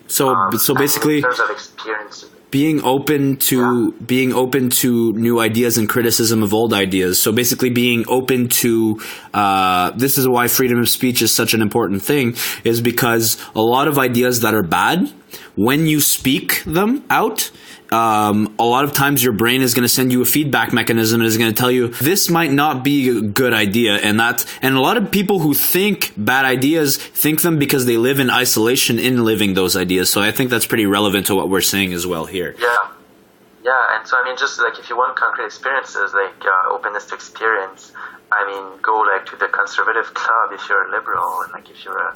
So basically, in terms of experience, being open to new ideas and criticism of old ideas. So basically being open to this is why freedom of speech is such an important thing, is because a lot of ideas that are bad, when you speak them out, a lot of times your brain is going to send you a feedback mechanism and is going to tell you this might not be a good idea, and a lot of people who think bad ideas think them because they live in isolation in living those ideas. So I think that's pretty relevant to what we're saying as well here. Yeah, and so I mean, just like if you want concrete experiences, like openness to experience, I mean, go like to the conservative club if you're a liberal, and like if you're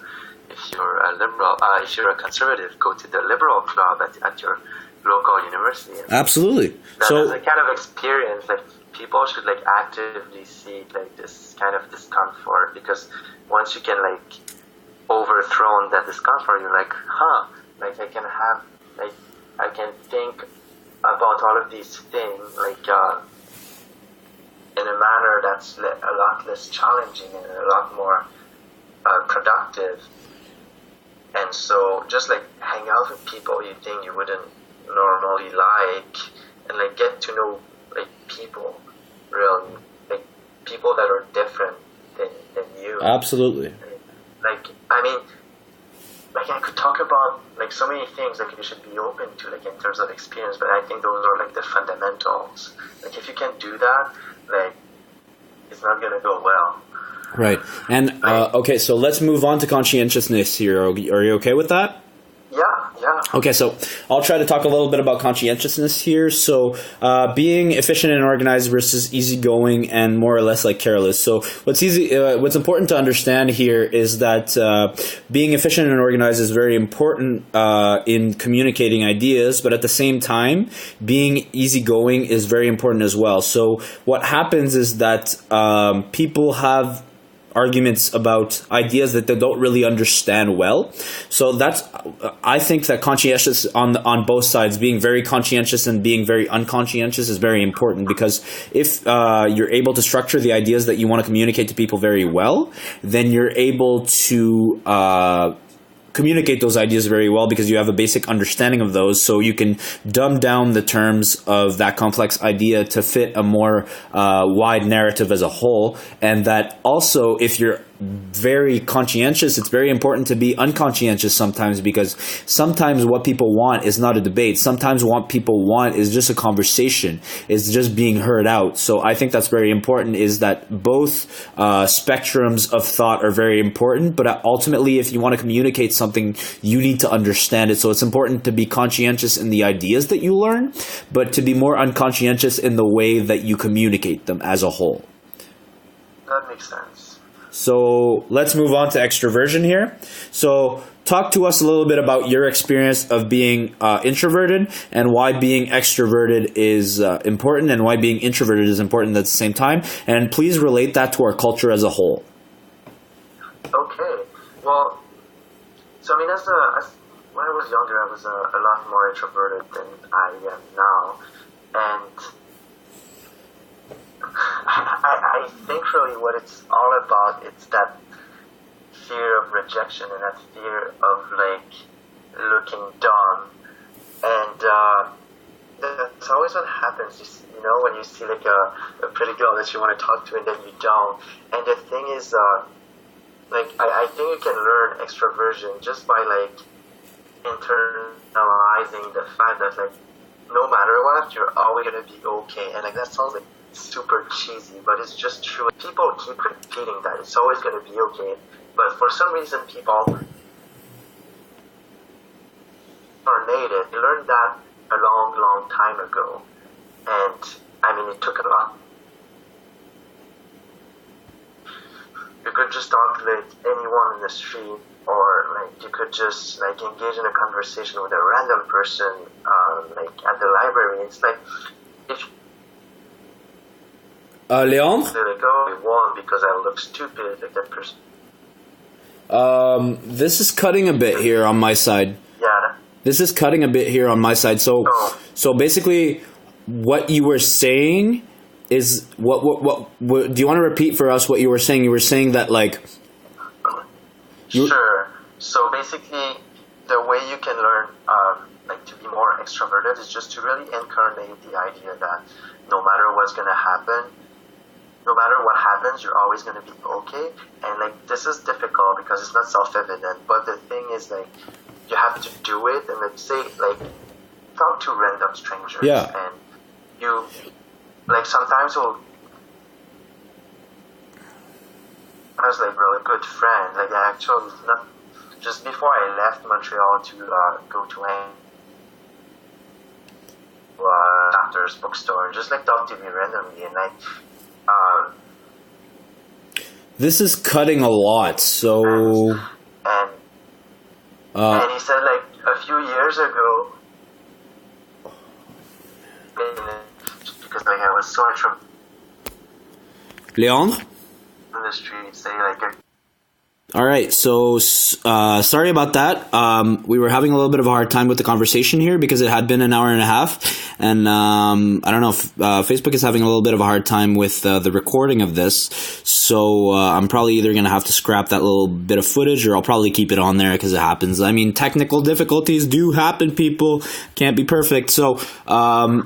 If you're a liberal, if you're a conservative, go to the liberal club at your local university. Absolutely. That's a kind of experience that people should like actively seek, like this kind of discomfort, because once you can like overthrown that discomfort, you're like, like I can think about all of these things like in a manner that's a lot less challenging and a lot more productive. And so just like hang out with people you think you wouldn't normally like, and like get to know like people, really, like people that are different than you. Absolutely. Like, I mean, like I could talk about like so many things like you should be open to, like in terms of experience, but I think those are like the fundamentals. Like if you can do that, like it's not gonna go well. Right. And okay, so let's move on to conscientiousness here. Are you okay with that? Yeah. Okay, so I'll try to talk a little bit about conscientiousness here. So being efficient and organized versus easygoing and more or less like careless. So what's important to understand here is that being efficient and organized is very important in communicating ideas, but at the same time, being easygoing is very important as well. So what happens is that people have arguments about ideas that they don't really understand well. So I think that conscientious on both sides, being very conscientious and being very unconscientious is very important, because if you're able to structure the ideas that you want to communicate to people very well, then you're able to communicate those ideas very well because you have a basic understanding of those, so you can dumb down the terms of that complex idea to fit a more wide narrative as a whole. And that also, if you're very conscientious, it's very important to be unconscientious sometimes, because sometimes what people want is not a debate. Sometimes what people want is just a conversation, is just being heard out. So I think that's very important, is that both spectrums of thought are very important, but ultimately if you want to communicate something, you need to understand it. So it's important to be conscientious in the ideas that you learn, but to be more unconscientious in the way that you communicate them as a whole. That makes sense. So let's move on to extraversion here. So talk to us a little bit about your experience of being introverted, and why being extroverted is important, and why being introverted is important at the same time. And please relate that to our culture as a whole. Okay. Well, so I mean, when I was younger, I was a lot more introverted than I am now. And I think really what it's all about, it's that fear of rejection and that fear of like looking dumb. And that's always what happens, you know, when you see like a pretty girl that you want to talk to and then you don't. And the thing is, like I think you can learn extraversion just by like internalizing the fact that like no matter what, you're always gonna be okay. And like that sounds like super cheesy, but it's just true. People keep repeating that it's always going to be okay, but for some reason people are native. They learned that a long time ago, and I mean it took a lot. You could just talk to like anyone in the street, or like you could just like engage in a conversation with a random person like at the library. It's like if Leandre? they're like, oh, I won because I look stupid, like that person. This is cutting a bit here on my side. Yeah. This is cutting a bit here on my side. So basically, what you were saying is what do you want to repeat for us what you were saying? You were saying that like. Sure. So basically, the way you can learn like to be more extroverted is just to really incarnate the idea that no matter what's gonna happen, no matter what happens, you're always going to be okay. And like this is difficult because it's not self-evident, but the thing is like you have to do it. And let's say like talk to random strangers, and you like sometimes you'll I was like really good friend. Like I actually not just before I left Montreal to go to Chapter's bookstore, just like talk to me randomly, and like this is cutting a lot, so and And he said, like, a few years ago, because like I was so introverted Leandre? in the streets, they like. All right, so sorry about that. We were having a little bit of a hard time with the conversation here because it had been an hour and a half, and I don't know if Facebook is having a little bit of a hard time with the recording of this, so I'm probably either going to have to scrap that little bit of footage, or I'll probably keep it on there because it happens. I mean, technical difficulties do happen, people. Can't be perfect. So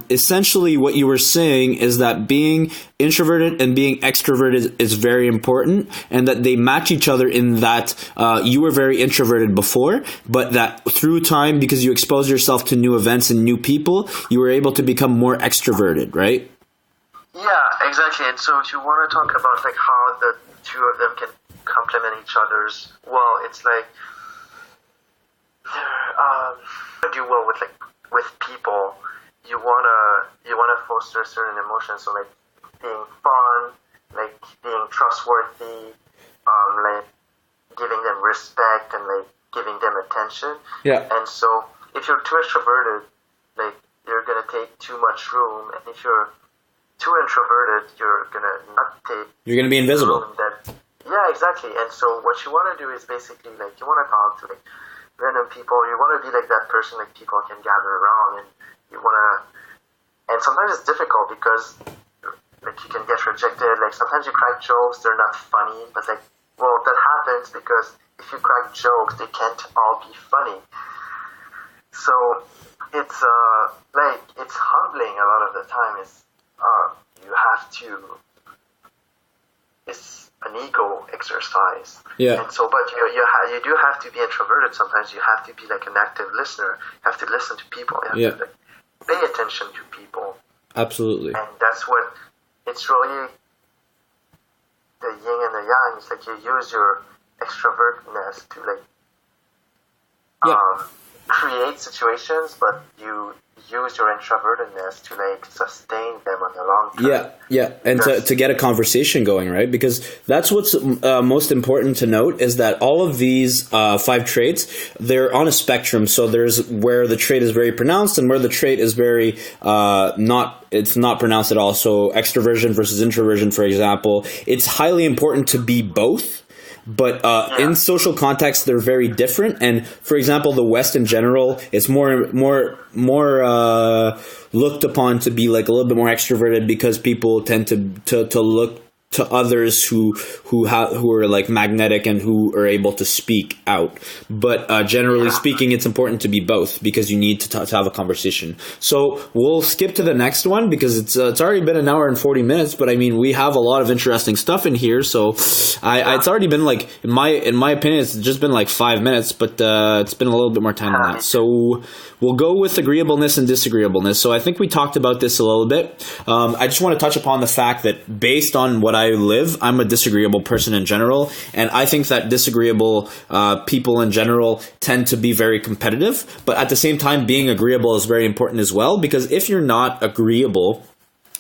essentially what you were saying is that being introverted and being extroverted is very important, and that they match each other in that you were very introverted before, but that through time, because you exposed yourself to new events and new people, you were able to become more extroverted, right? Yeah, exactly. And so if you want to talk about like how the two of them can complement each other's, well, it's like do well with people. You wanna foster certain emotions, so like being fun, like being trustworthy, like giving them respect and like giving them attention. Yeah. And so if you're too extroverted, like you're gonna take too much room, and if you're too introverted, you're gonna not take. You're gonna be invisible. Yeah, exactly. And so what you want to do is basically like you want to talk to like random people. You want to be like that person like people can gather around, and you want to. And sometimes it's difficult because like you can get rejected. Like sometimes you crack jokes, they're not funny, but like, well, that happens because if you crack jokes, they can't all be funny. So it's like it's humbling a lot of the time. It's you have to. It's an ego exercise. Yeah. And so, but you do have to be introverted. Sometimes you have to be like an active listener. You have to listen to people. You have to like, pay attention to people. Absolutely. And that's what. It's really the yin and the yang. It's like you use your extrovertness to like create situations, but you use your introvertedness to like sustain them on the long term. Yeah, and to get a conversation going, right? Because that's what's most important to note is that all of these 5 traits, they're on a spectrum. So there's where the trait is very pronounced and where the trait is very it's not pronounced at all. So extroversion versus introversion, for example, it's highly important to be both. But in social context, they're very different. And for example, the West in general is more looked upon to be like a little bit more extroverted because people tend to look to others who are like magnetic and who are able to speak out. But generally speaking, it's important to be both because you need to have a conversation. So we'll skip to the next one because it's already been an hour and 40 minutes. But I mean, we have a lot of interesting stuff in here. So it's already been like in my opinion, it's just been like 5 minutes, but it's been a little bit more time than that. So we'll go with agreeableness and disagreeableness. So I think we talked about this a little bit. I just want to touch upon the fact that based on what I live, I'm a disagreeable person in general, and I think that disagreeable people in general tend to be very competitive, but at the same time, being agreeable is very important as well, because if you're not agreeable,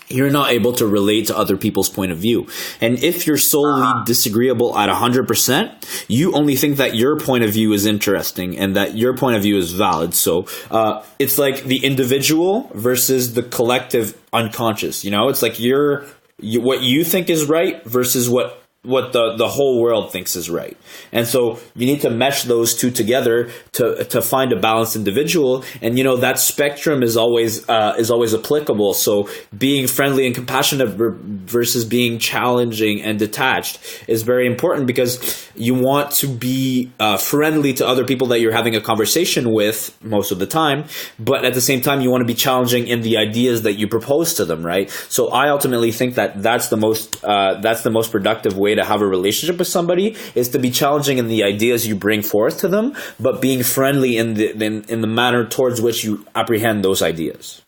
you're not able to relate to other people's point of view. And if you're solely disagreeable at 100%, you only think that your point of view is interesting and that your point of view is valid. So it's like the individual versus the collective unconscious. You know, it's like what you think is right versus what the whole world thinks is right. And so you need to mesh those two together to find a balanced individual. And you know, that spectrum is always applicable. So being friendly and compassionate versus being challenging and detached is very important, because you want to be friendly to other people that you're having a conversation with most of the time, but at the same time you want to be challenging in the ideas that you propose to them, right? So I ultimately think that that's the most productive way to have a relationship with somebody, is to be challenging in the ideas you bring forth to them, but being friendly in the manner towards which you apprehend those ideas.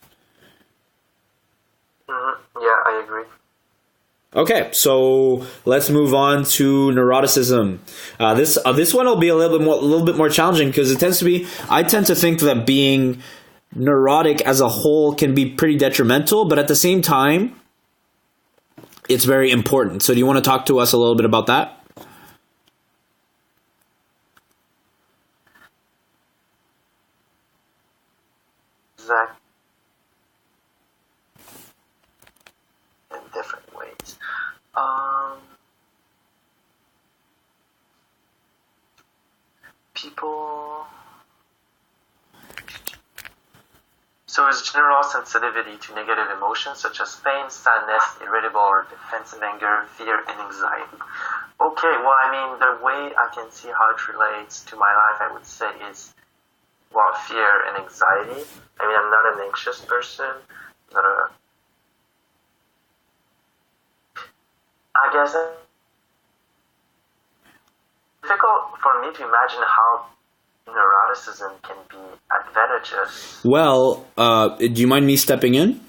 Yeah, I agree. Okay, so let's move on to neuroticism. This one will be a little bit more challenging, because I tend to think that being neurotic as a whole can be pretty detrimental, but at the same time, it's very important. So do you want to talk to us a little bit about that? So it's general sensitivity to negative emotions such as pain, sadness, irritable or defensive anger, fear, and anxiety. Okay, well, I mean, the way I can see how it relates to my life, I would say, is, well, fear and anxiety. I mean, I'm not an anxious person, I guess it's difficult for me to imagine how neuroticism can be advantageous. Well, do you mind me stepping in?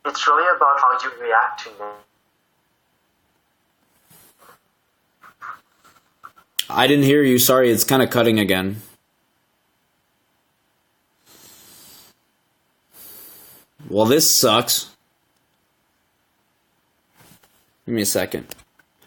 It's really about how you react to it. I didn't hear you. Sorry, it's kind of cutting again. Well, this sucks. Give me a second.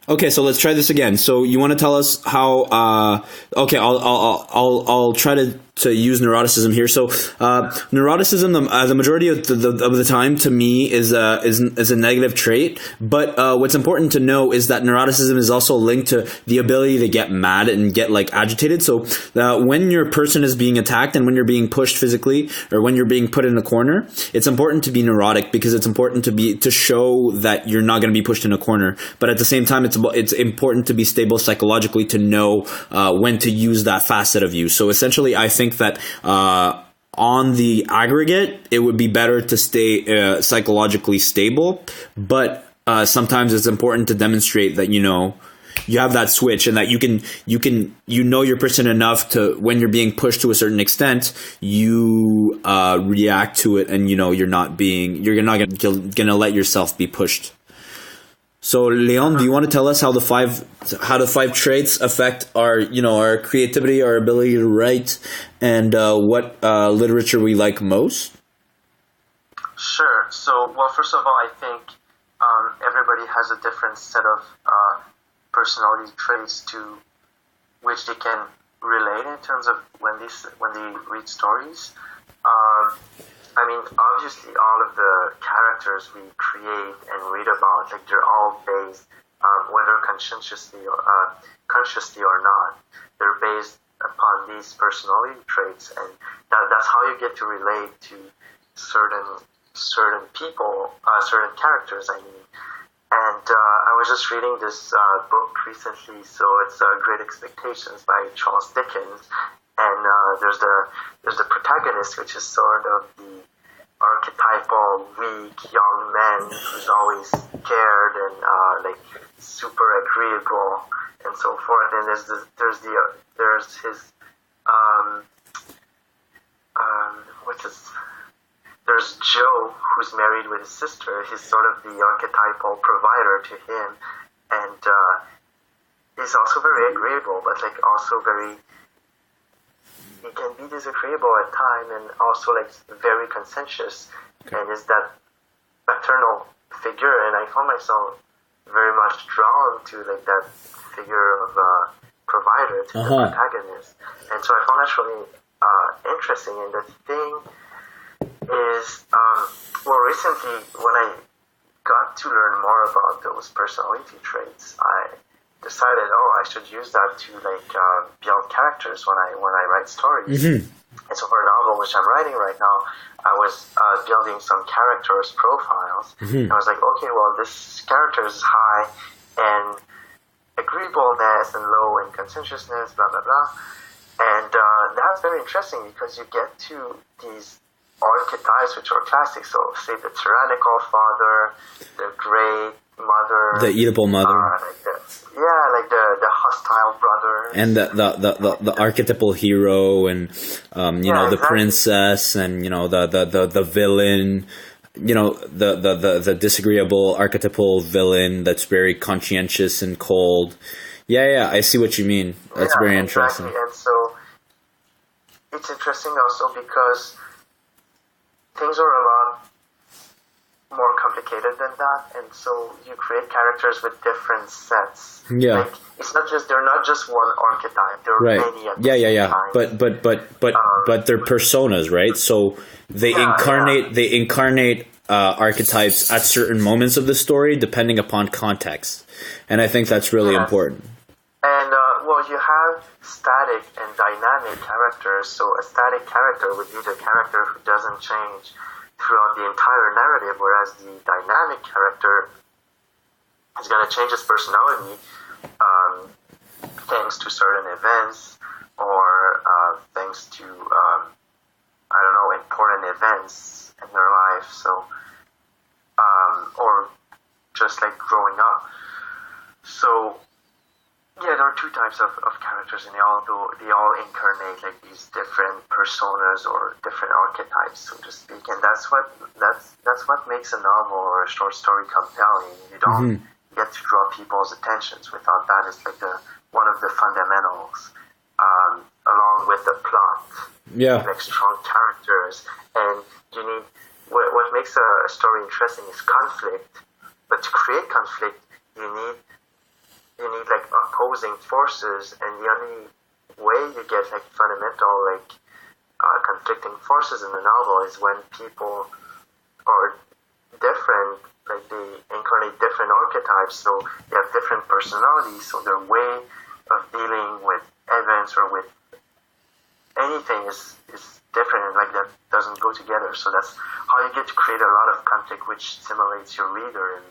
Okay, so let's try this again. So you want to tell us how? Okay, I'll try to use neuroticism here. So neuroticism, the majority of the time, to me, is a negative trait. But what's important to know is that neuroticism is also linked to the ability to get mad and get like agitated. So when your person is being attacked and when you're being pushed physically or when you're being put in a corner, it's important to be neurotic because it's important to show that you're not going to be pushed in a corner. But at the same time, it's important to be stable psychologically to know when to use that facet of you. So essentially, I think that on the aggregate, it would be better to stay psychologically stable. But sometimes it's important to demonstrate that you have that switch and that you know your person enough to, when you're being pushed to a certain extent, you react to it and you're not gonna let yourself be pushed. So, Leon, do you want to tell us how the five traits affect our creativity, our ability to write, and what literature we like most? Sure. So, well, first of all, I think everybody has a different set of personality traits to which they can relate in terms of when they read stories. I mean, obviously, all of the characters we create and read about, like, they're all based, whether consciously or not, they're based upon these personality traits, and that's how you get to relate to certain people, certain characters, I mean. And I was just reading this book recently, so it's Great Expectations by Charles Dickens. And there's the protagonist, which is sort of the archetypal weak young man who's always scared and like super agreeable and so forth. And there's Joe, who's married with his sister. He's sort of the archetypal provider to him, and he's also very agreeable, but like also very. He can be disagreeable at times and also like very conscientious, and is that maternal figure. And I found myself very much drawn to like that figure of provider to the protagonist, and so I found that really interesting. And the thing is, well, recently when I got to learn more about those personality traits, I decided, I should use that to like build characters when I write stories. Mm-hmm. And so for a novel which I'm writing right now, I was building some characters' profiles. Mm-hmm. And I was like, okay, well, this character is high in agreeableness and low in conscientiousness, blah blah blah. And that's very interesting because you get to these archetypes which are classic. So say the tyrannical father, the great mother, the eatable mother, like the hostile brother, and the archetypal hero, and the exactly. princess, and the villain, the disagreeable archetypal villain that's very conscientious and cold. Yeah, I see what you mean. That's very interesting. Exactly. And so it's interesting also because things are a lot more complicated than that, and so you create characters with different sets. Yeah, like, they're not just one archetype. There are right. many at the same time. But they're personas, right? So they incarnate archetypes at certain moments of the story, depending upon context, and I think that's really important. And you have static and dynamic characters. So a static character would be the character who doesn't change throughout the entire narrative, whereas the dynamic character is going to change his personality thanks to certain events or thanks to, important events in their life. So, or just like growing up. So, yeah, there are two types of characters, and they all incarnate like these different personas or different archetypes, so to speak. And that's what makes a novel or a short story compelling. You don't get to draw people's attentions without that. It's like one of the fundamentals, along with the plot. Yeah. You need, like, strong characters, and you need what makes a story interesting is conflict. But to create conflict, you need like opposing forces, and the only way you get like fundamental conflicting forces in the novel is when people are different, like they incarnate different archetypes, so they have different personalities, so their way of dealing with events or with anything is different, and like that doesn't go together. So that's how you get to create a lot of conflict, which stimulates your reader and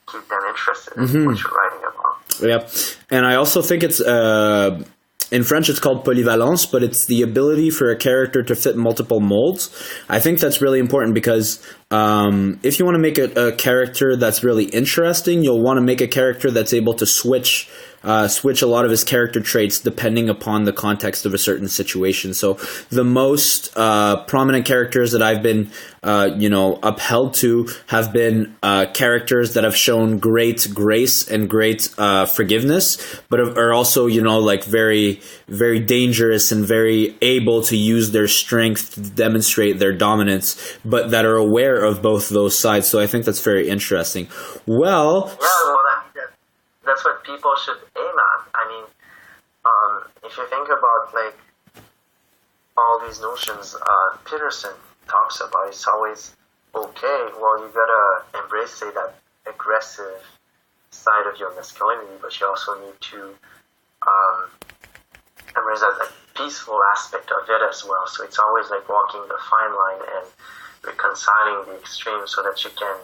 keep them interested in what you're writing about. Yeah, and I also think it's in French it's called polyvalence, but it's the ability for a character to fit multiple molds. I think that's really important because if you want to make a character that's really interesting, you'll want to make a character that's able to switch a lot of his character traits depending upon the context of a certain situation. So the most prominent characters that I've been upheld to have been characters that have shown great grace and great forgiveness, but are also very, very dangerous and very able to use their strength to demonstrate their dominance, but that are aware of both those sides. So I think that's very interesting. That's what people should aim at. I mean, if you think about like all these notions Peterson talks about, it's always okay. Well, you gotta embrace, say, that aggressive side of your masculinity, but you also need to embrace that like peaceful aspect of it as well. So it's always like walking the fine line and reconciling the extremes so that you can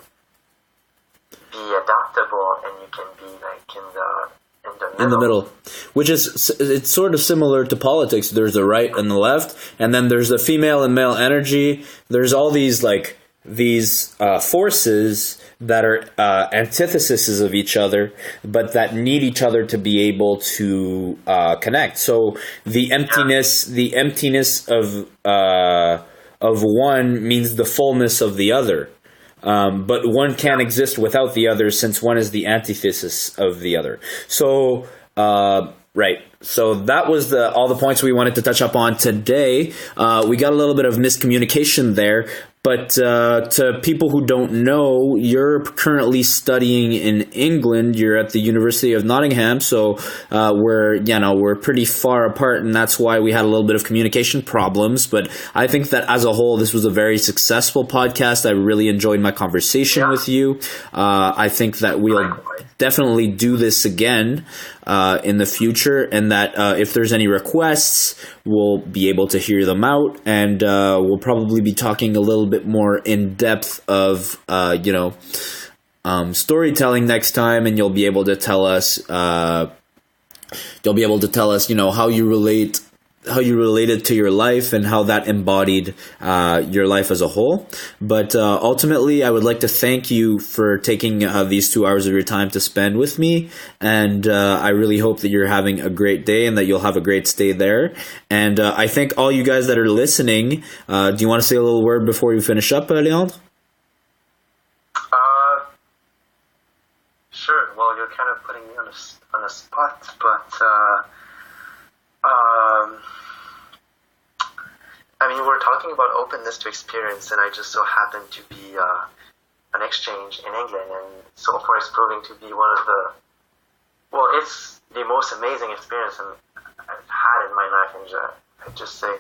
be adaptable and you can be like in the middle, which is, it's sort of similar to politics. There's the right and the left, and then there's the female and male energy. There's all these forces that are antitheses of each other, but that need each other to be able to connect. So the emptiness of one means the fullness of the other. But one can't exist without the other, since one is the antithesis of the other. So, right. So that was all the points we wanted to touch up on today. We got a little bit of miscommunication there, but to people who don't know, you're currently studying in England. You're at the University of Nottingham, so we're pretty far apart, and that's why we had a little bit of communication problems. But I think that as a whole, this was a very successful podcast. I really enjoyed my conversation with you. I think that we'll definitely do this again in the future, and that if there's any requests, we'll be able to hear them out, and we'll probably be talking a little bit more in depth of storytelling next time, and you'll be able to tell us how you related to your life and how that embodied your life as a whole. But ultimately, I would like to thank you for taking these 2 hours of your time to spend with me, and I really hope that you're having a great day and that you'll have a great stay there. And I thank all you guys that are listening. Do you want to say a little word before you finish up, Leandre? Sure. Well, you're kind of putting me on a spot, but I mean, we're talking about openness to experience, and I just so happen to be an exchange in England, and so far it's proving to be it's the most amazing experience I've had in my life. And I would just say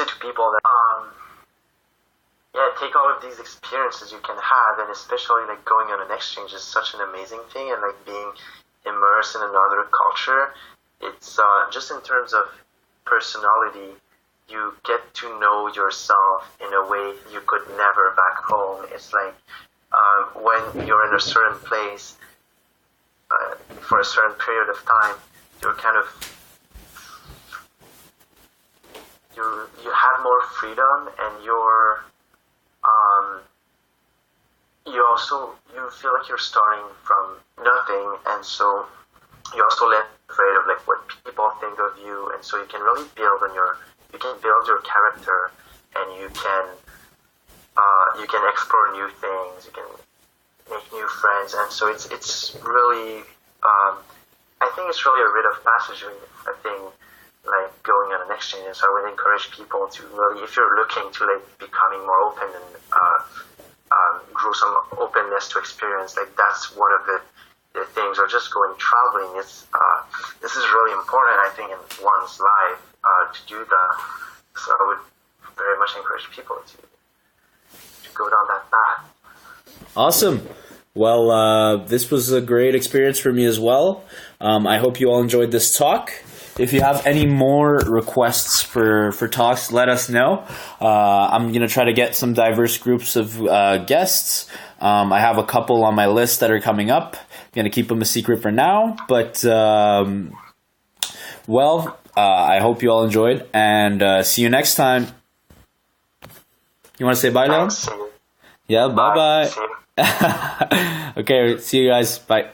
to people that take all of these experiences you can have, and especially like going on an exchange is such an amazing thing, and like being immersed in another culture it's just in terms of personality, you get to know yourself in a way you could never back home. It's like when you're in a certain place for a certain period of time, you're kind of you have more freedom, and you feel like you're starting from nothing, and so you're also less afraid of like what people think of you, and so you can really build your character, and you can explore new things, you can make new friends, and so it's really I think it's really a rite of passage, a thing like going on an exchange. And so I would encourage people to really, if you're looking to like becoming more open and grow some openness to experience, like that's one of the things, or just going traveling. This is really important, I think, in one's life to do that. So I would very much encourage people to go down that path. Awesome. Well, this was a great experience for me as well. I hope you all enjoyed this talk. If you have any more requests for talks, let us know. I'm going to try to get some diverse groups of guests. I have a couple on my list that are coming up. I'm going to keep them a secret for now. But, I hope you all enjoyed, and see you next time. You want to say bye, Leon? Yeah, bye-bye. Okay, see you guys. Bye.